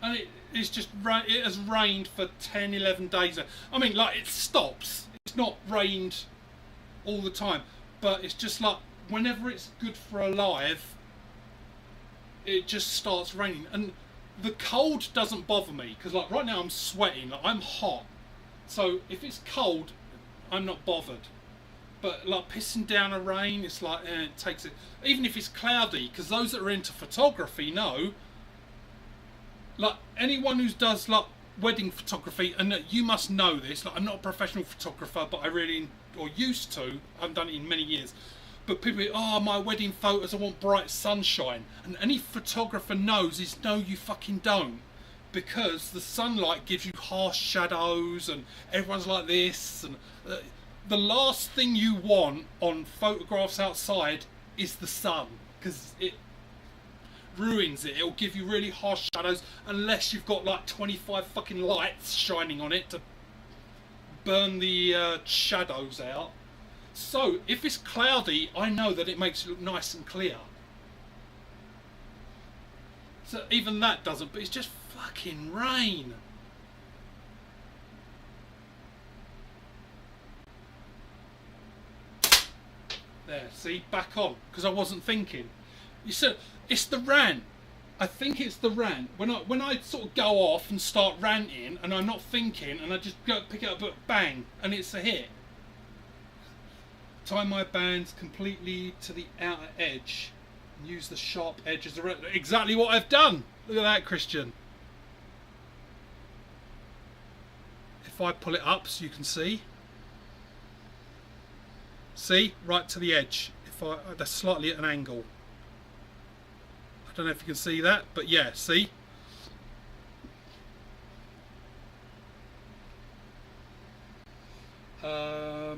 and it's just, it has rained for 10, 11 days. I mean, like, it stops. It's not rained all the time, but it's just like, whenever it's good for a live, it just starts raining. And the cold doesn't bother me, because like right now I'm sweating, like, I'm hot. So if it's cold, I'm not bothered. But like pissing down a rain, it's like, it takes it. Even if it's cloudy, because those that are into photography know, like, anyone who does like wedding photography, and you must know this, like, I'm not a professional photographer, but I really, or used to, I haven't done it in many years. But people, my wedding photos, I want bright sunshine. And any photographer knows is, no, you fucking don't. Because the sunlight gives you harsh shadows, and everyone's like this. And the last thing you want on photographs outside is the sun, because it ruins it. It'll give you really harsh shadows, unless you've got like 25 fucking lights shining on it to burn the shadows out. So if it's cloudy, I know that it makes it look nice and clear. So even that doesn't, but it's just fucking rain. There, see, back on, because I wasn't thinking. You said it's the rant. I think it's the rant. When I sort of go off and start ranting, and I'm not thinking, and I just go pick it up, but bang, and it's a hit. Tie my bands completely to the outer edge, and use the sharp edge as a exactly what I've done. Look at that, Christian. If I pull it up so you can see. See, right to the edge. That's slightly at an angle. I don't know if you can see that, but yeah, see?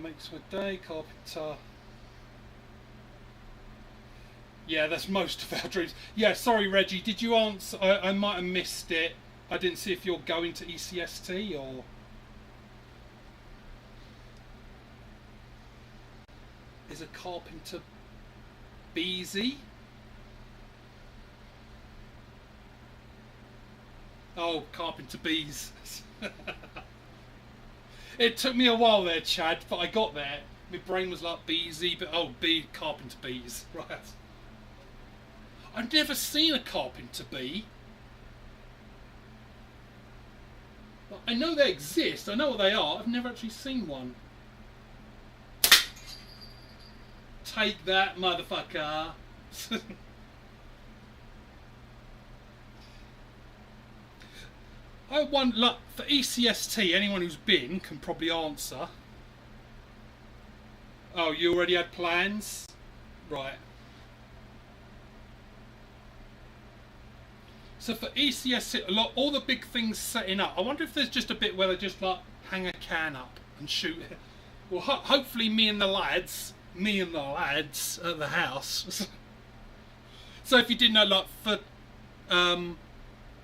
Makes my day, carpenter. Yeah, that's most of our dreams. Yeah, sorry Reggie, did you answer? I might have missed it. I didn't see if you're going to ECST or... Is a carpenter busy? Oh, carpenter bees. It took me a while there, Chad, but I got there. My brain was like beesy, but oh, carpenter bees, right? I've never seen a carpenter bee. I know they exist. I know what they are. I've never actually seen one. Take that, motherfucker. I wonder, like, for ECST, anyone who's been can probably answer. Oh, you already had plans? Right. So for ECST, all the big things setting up, I wonder if there's just a bit where they just, like, hang a can up and shoot it. Well, hopefully me and the lads at the house. So if you didn't know, like, for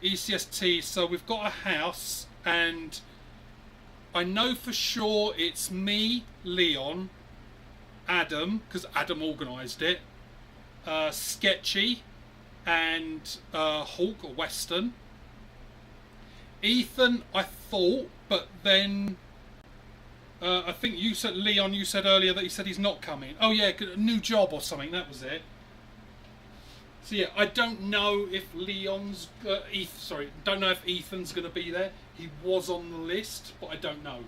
ECST, so we've got a house, and I know for sure it's me, Leon, Adam, because Adam organised it, Sketchy, and Hawk or Western. Ethan, I thought, but then I think you said, Leon, you said earlier that he said he's not coming. Oh yeah, a new job or something, that was it. So yeah, I don't know if Leon's, don't know if Ethan's going to be there. He was on the list, but I don't know.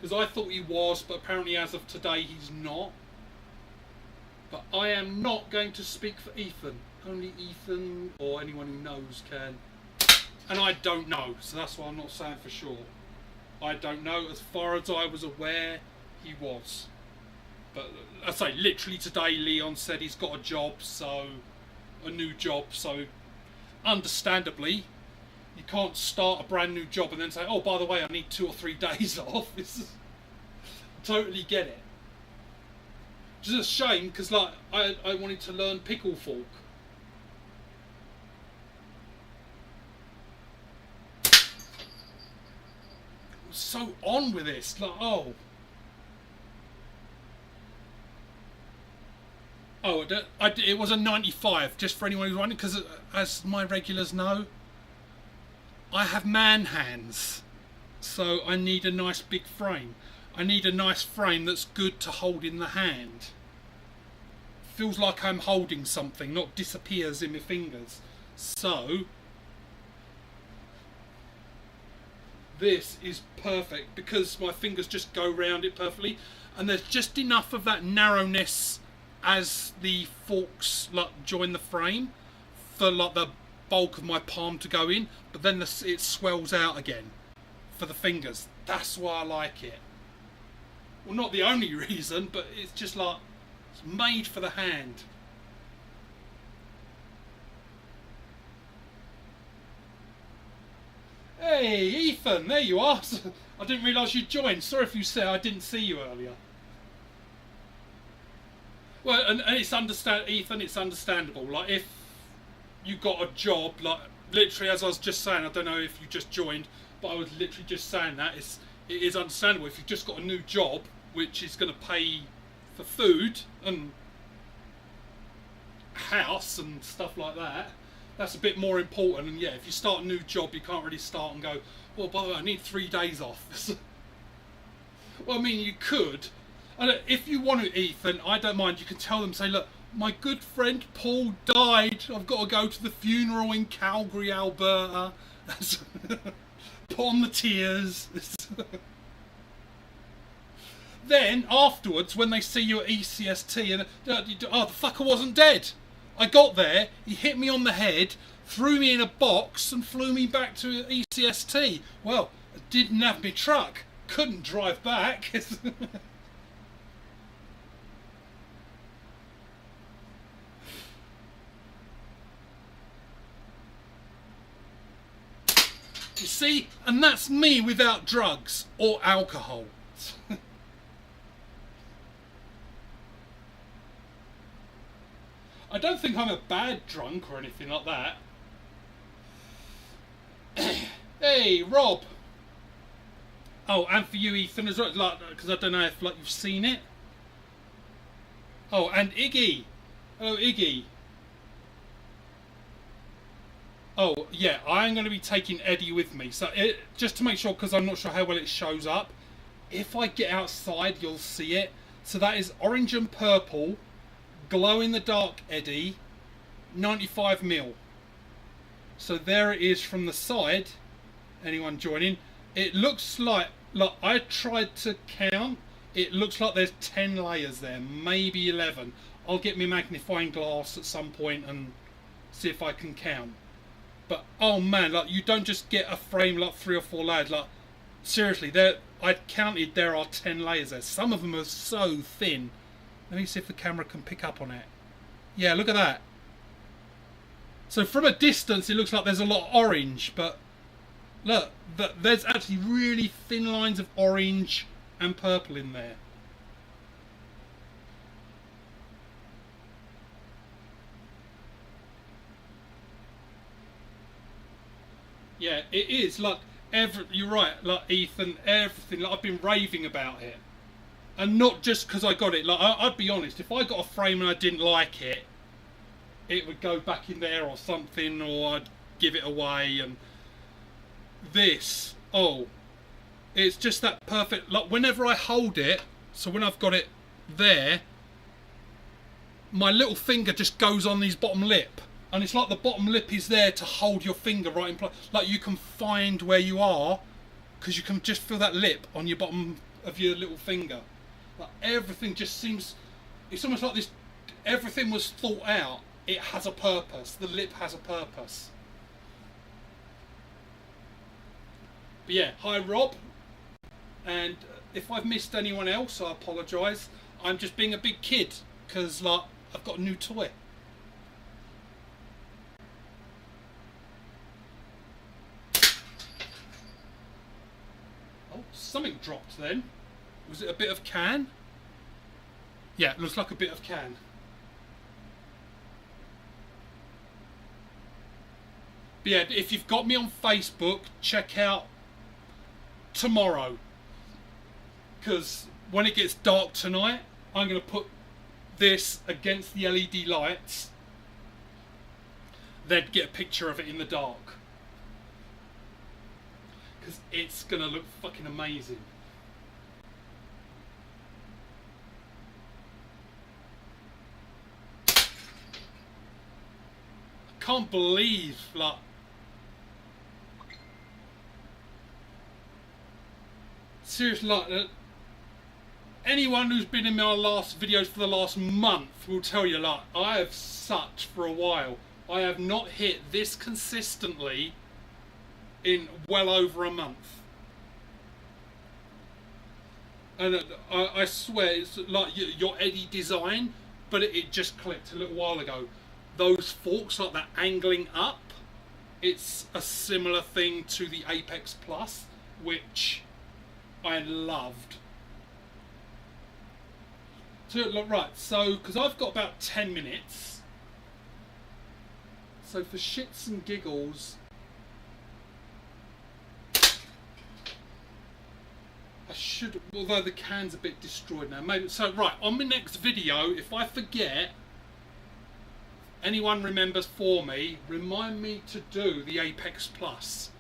Because I thought he was, but apparently as of today he's not. But I am not going to speak for Ethan. Only Ethan or anyone who knows can. And I don't know, so that's why I'm not saying for sure. I don't know. As far as I was aware, he was. But I say, literally today Leon said he's got a job, so... a new job, so understandably you can't start a brand new job and then say, oh, by the way, I need 2 or 3 days off. Totally get it. Which is a shame, because like I wanted to learn pickle fork. I was so on with this, like, oh, it was a 95, just for anyone who's running, because as my regulars know, I have man hands, so I need a nice big frame. I need a nice frame that's good to hold in the hand. Feels like I'm holding something, not disappears in my fingers. So, this is perfect, because my fingers just go round it perfectly, and there's just enough of that narrowness as the forks like join the frame for like the bulk of my palm to go in, but then it swells out again for the fingers. That's why I like it. Well, not the only reason, but it's just like it's made for the hand. Hey Ethan, there you are. I didn't realise you'd joined. Sorry if you said I didn't see you earlier. Well, and it's Ethan, it's understandable. Like, if you got a job, like, literally, as I was just saying, I don't know if you just joined, but I was literally just saying that, it is understandable if you've just got a new job, which is going to pay for food and house and stuff like that, That's a bit more important. And yeah, if you start a new job, you can't really start and go, well, by the way, I need 3 days off. Well, I mean, you could. And if you want to, Ethan, I don't mind. You can tell them, say, look, my good friend Paul died. I've got to go to the funeral in Calgary, Alberta. Put on the tears. Then, afterwards, when they see you at ECST, and oh, the fucker wasn't dead. I got there, he hit me on the head, threw me in a box, and flew me back to ECST. Well, I didn't have my truck. Couldn't drive back. You see? And that's me without drugs or alcohol. I don't think I'm a bad drunk or anything like that. Hey, Rob. Oh, and for you, Ethan, as well, like, because I don't know if you've seen it. Oh, and Iggy. Oh, Iggy. Oh, yeah, I'm going to be taking Eddie with me. So, just to make sure, because I'm not sure how well it shows up, if I get outside, you'll see it. So that is orange and purple, glow-in-the-dark Eddie, 95mm. So there it is from the side. Anyone joining? It looks like I tried to count. It looks like there's 10 layers there, maybe 11. I'll get my magnifying glass at some point and see if I can count. But oh man, you don't just get a frame 3 or 4 layers. Seriously, I counted there are 10 layers there. Some of them are so thin. Let me see if the camera can pick up on it. Yeah, look at that. So from a distance, it looks like there's a lot of orange, but look, there's actually really thin lines of orange and purple in there. Yeah, it is. You're right, Ethan, everything. I've been raving about it. And not just because I got it. I'd be honest, if I got a frame and I didn't like it, it would go back in there or something, or I'd give it away. And this, it's just that perfect. Whenever I hold it, so when I've got it there, my little finger just goes on his bottom lip. And it's like the bottom lip is there to hold your finger right in place. You can find where you are, because you can just feel that lip on your bottom of your little finger. Everything just seems, it's almost like this, everything was thought out. It has a purpose. The lip has a purpose. But yeah, hi Rob. And if I've missed anyone else, I apologise. I'm just being a big kid, because I've got a new toy. Oh, something dropped then. Was it a bit of can? Yeah, it looks like a bit of can. But yeah, if you've got me on Facebook, check out tomorrow. Because when it gets dark tonight, I'm going to put this against the LED lights. Then get a picture of it in the dark. Because it's going to look fucking amazing. Can't believe seriously, anyone who's been in my last videos for the last month will tell you I have sucked for a while. I have not hit this consistently in well over a month, and I swear it's like your Eddie design, but it just clicked a little while ago. Those forks, that angling up, it's a similar thing to the Apex Plus, which I loved. So, right, so, because I've got about 10 minutes, so for shits and giggles, I should, although the can's a bit destroyed now, maybe, so right, on my next video, if I forget, anyone remembers for me, remind me to do the Apex Plus.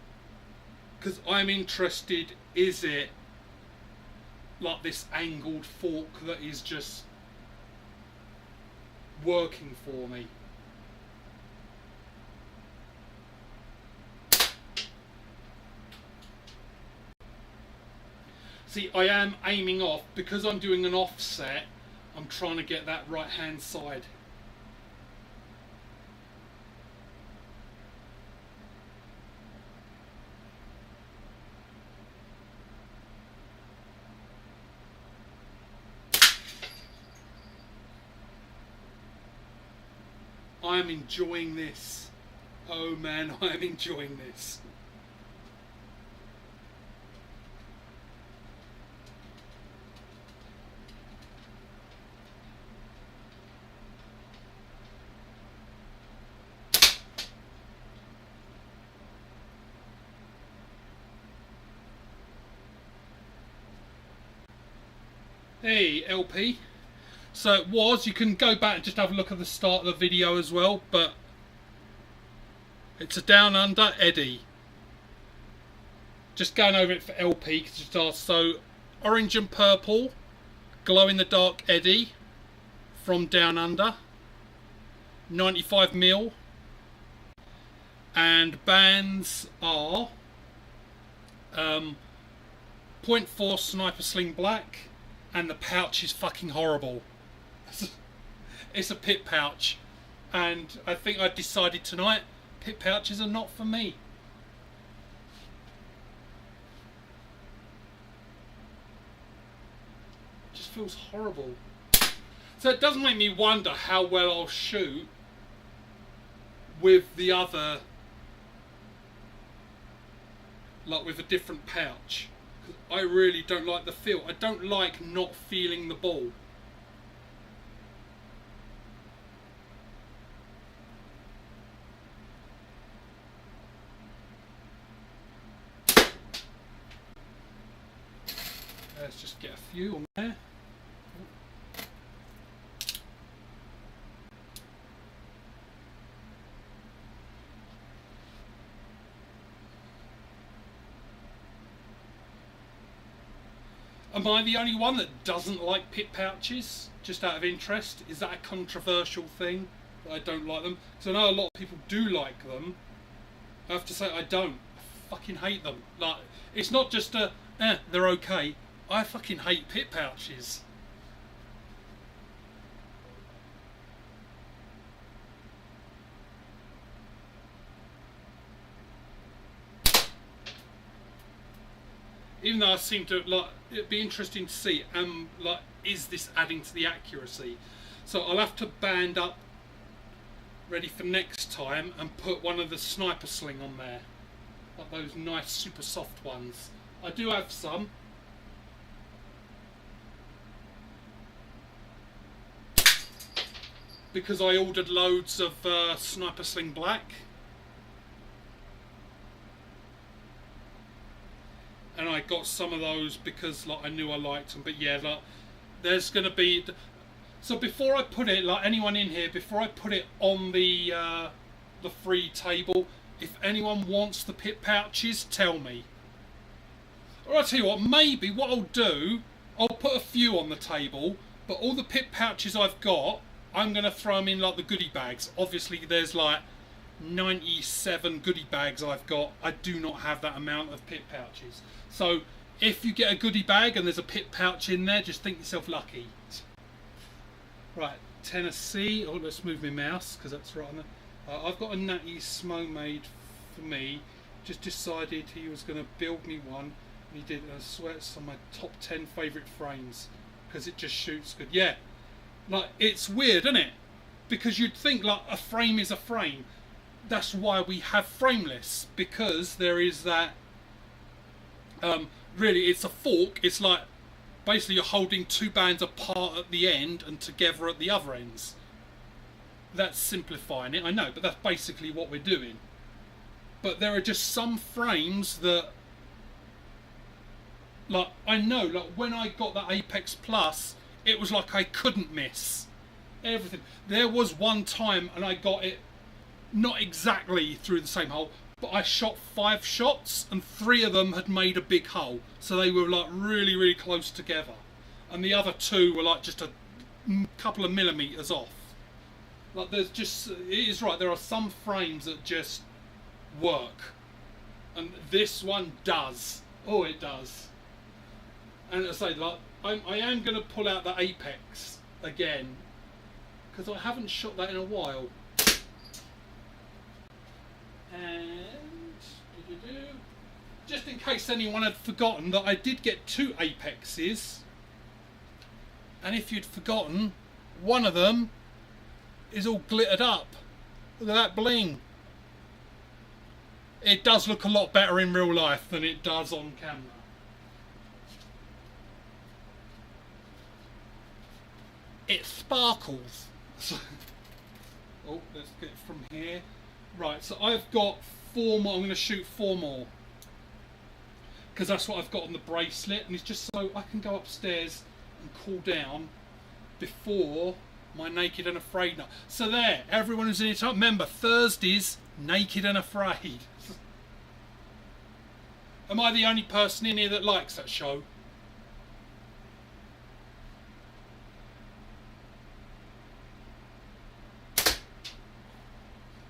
Because I'm interested, is it like this angled fork that is just working for me? See, I am aiming off, because I'm doing an offset, I'm trying to get that right hand side. I am enjoying this. Oh man, I am enjoying this. Hey LP. So it was, you can go back and just have a look at the start of the video as well, but it's a Down Under Eddie. Just going over it for LP, so orange and purple, glow in the dark Eddie from Down Under, 95mm, and bands are .4 Sniper Sling Black, and the pouch is fucking horrible. It's a pit pouch, and I think I decided tonight pit pouches are not for me. It just feels horrible. So it does make me wonder how well I'll shoot with the other, like with a different pouch. I really don't like the feel. I don't like not feeling the ball. Let's just get a few on there. Am I the only one that doesn't like pit pouches? Just out of interest, is that a controversial thing that I don't like them? Because I know a lot of people do like them. I have to say I don't. I fucking hate them. Like, it's not just a they're okay. I fucking hate pit pouches. Even though I seem to like, it'd be interesting to see, like, is this adding to the accuracy? So I'll have to band up, ready for next time, and put one of the Sniper Sling on there, like those nice super soft ones. I do have some. Because I ordered loads of Sniper Sling Black. And I got some of those because like I knew I liked them. But yeah, like there's gonna be. So before I put it, like anyone in here, before I put it on the free table, if anyone wants the pit pouches, tell me. Or I'll tell you what, maybe what I'll do, I'll put a few on the table, but all the pit pouches I've got, I'm gonna throw them in like the goodie bags. Obviously, there's like 97 goodie bags I've got. I do not have that amount of pit pouches. So if you get a goodie bag and there's a pit pouch in there, just think yourself lucky. Right, Tennessee. Oh, let's move my mouse because that's right on there. I've got a Natty Smo made for me. Just decided he was going to build me one. And he did. I swear it's on my top 10 favourite frames because it just shoots good. Yeah, like it's weird, isn't it? Because you'd think like a frame is a frame. That's why we have frameless, because there is that. Really, it's a fork. It's like basically you're holding two bands apart at the end and together at the other ends. That's simplifying it, I know, but that's basically what we're doing. But there are just some frames that, like, I know, like when I got that Apex Plus, it was like I couldn't miss. everything. There was one time, and I got it not exactly through the same hole, but I shot 5 shots, and 3 of them had made a big hole. So they were like really, really close together, and the other 2 were like just a couple of millimeters off. Like there's just, it is right. There are some frames that just work, and this one does. Oh, it does. And as I say, like I am going to pull out the apex again because I haven't shot that in a while. And just in case anyone had forgotten that I did get 2 apexes, and if you'd forgotten, one of them is all glittered up. Look at that bling. It does look a lot better in real life than it does on camera. It sparkles. Oh, let's get it from here. Right, so I've got 4 more. I'm going to shoot 4 more because that's what I've got on the bracelet, and it's just so I can go upstairs and cool down before my Naked and Afraid night. So there, everyone who's in it, remember Thursdays, Naked and Afraid. Am I the only person in here that likes that show?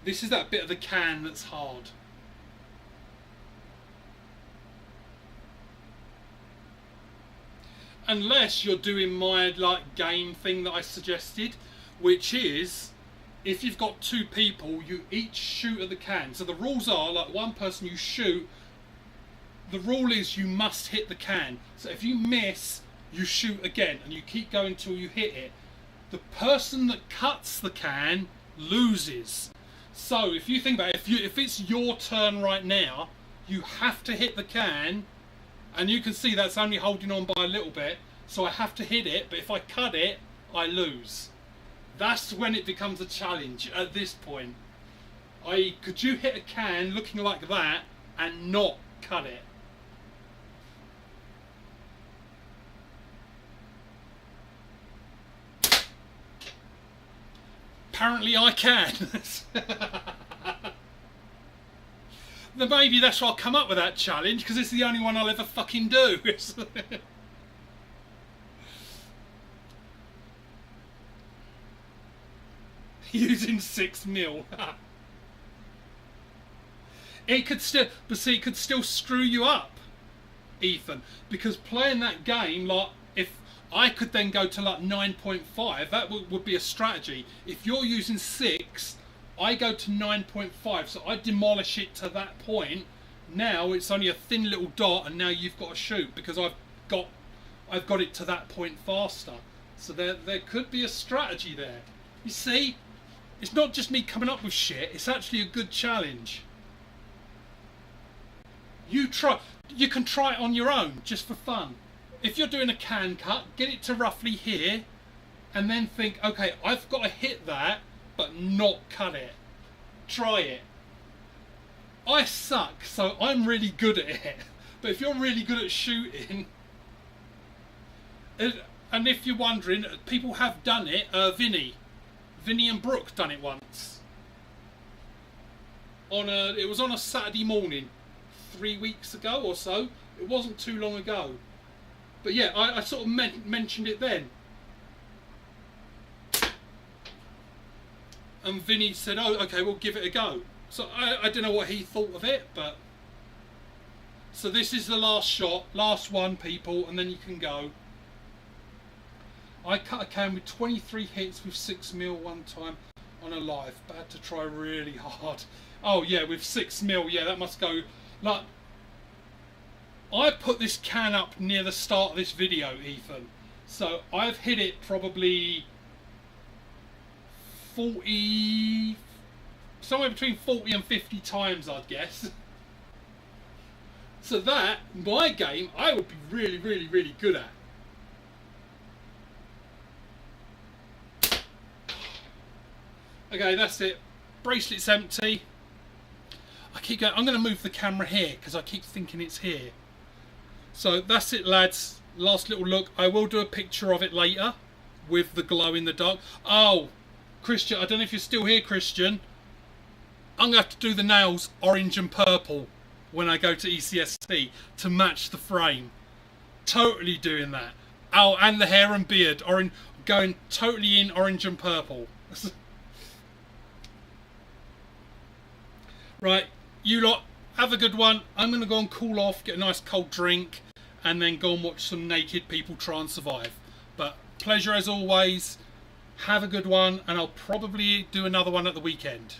This is that bit of the can that's hard. Unless you're doing my like game thing that I suggested, which is if you've got 2 people, you each shoot at the can. So the rules are like one person you shoot. The rule is you must hit the can. So if you miss, you shoot again, and you keep going till you hit it. The person that cuts the can loses. So if you think about it, if it's your turn right now, you have to hit the can, and you can see that's only holding on by a little bit, so I have to hit it, but if I cut it, I lose. That's when it becomes a challenge at this point. Could you hit a can looking like that and not cut it? Apparently I can. Then maybe that's why I'll come up with that challenge, because it's the only one I'll ever fucking do. Using 6mm. It could still, but see, it could still screw you up, Ethan, because playing that game, like, if I could then go to like 9.5, that would be a strategy. If you're using 6, I go to 9.5, so I demolish it to that point. Now it's only a thin little dot, and now you've got to shoot because I've got it to that point faster. So there could be a strategy there. You see, it's not just me coming up with shit. It's actually a good challenge. You can try it on your own just for fun. If you're doing a can cut, get it to roughly here, and then think, okay, I've got to hit that, but not cut it. Try it. I suck, so I'm really good at it. But if you're really good at shooting, and if you're wondering, people have done it. Vinny and Brooke done it once. It was on a Saturday morning, 3 weeks ago or so. It wasn't too long ago. But yeah, I sort of mentioned it then. And Vinny said, oh, okay, we'll give it a go. So I don't know what he thought of it, but... So this is the last shot, last one, people, and then you can go. I cut a can with 23 hits with 6mm one time on a live, but I had to try really hard. Oh yeah, with 6mm, yeah, that must go... Like, I put this can up near the start of this video, Ethan. So I've hit it probably 40, somewhere between 40 and 50 times, I'd guess. So that, my game, I would be really, really, really good at. Okay, that's it. Bracelet's empty. I keep going. I'm going to move the camera here because I keep thinking it's here. So that's it, lads. Last little look. I will do a picture of it later with the glow in the dark. Oh, Christian, I don't know if you're still here, Christian. I'm going to have to do the nails orange and purple when I go to ECST to match the frame. Totally doing that. Oh, and the hair and beard, orange, going totally in orange and purple. Right, you lot, have a good one. I'm going to go and cool off, get a nice cold drink, and then go and watch some naked people try and survive. But pleasure as always. Have a good one, and I'll probably do another one at the weekend.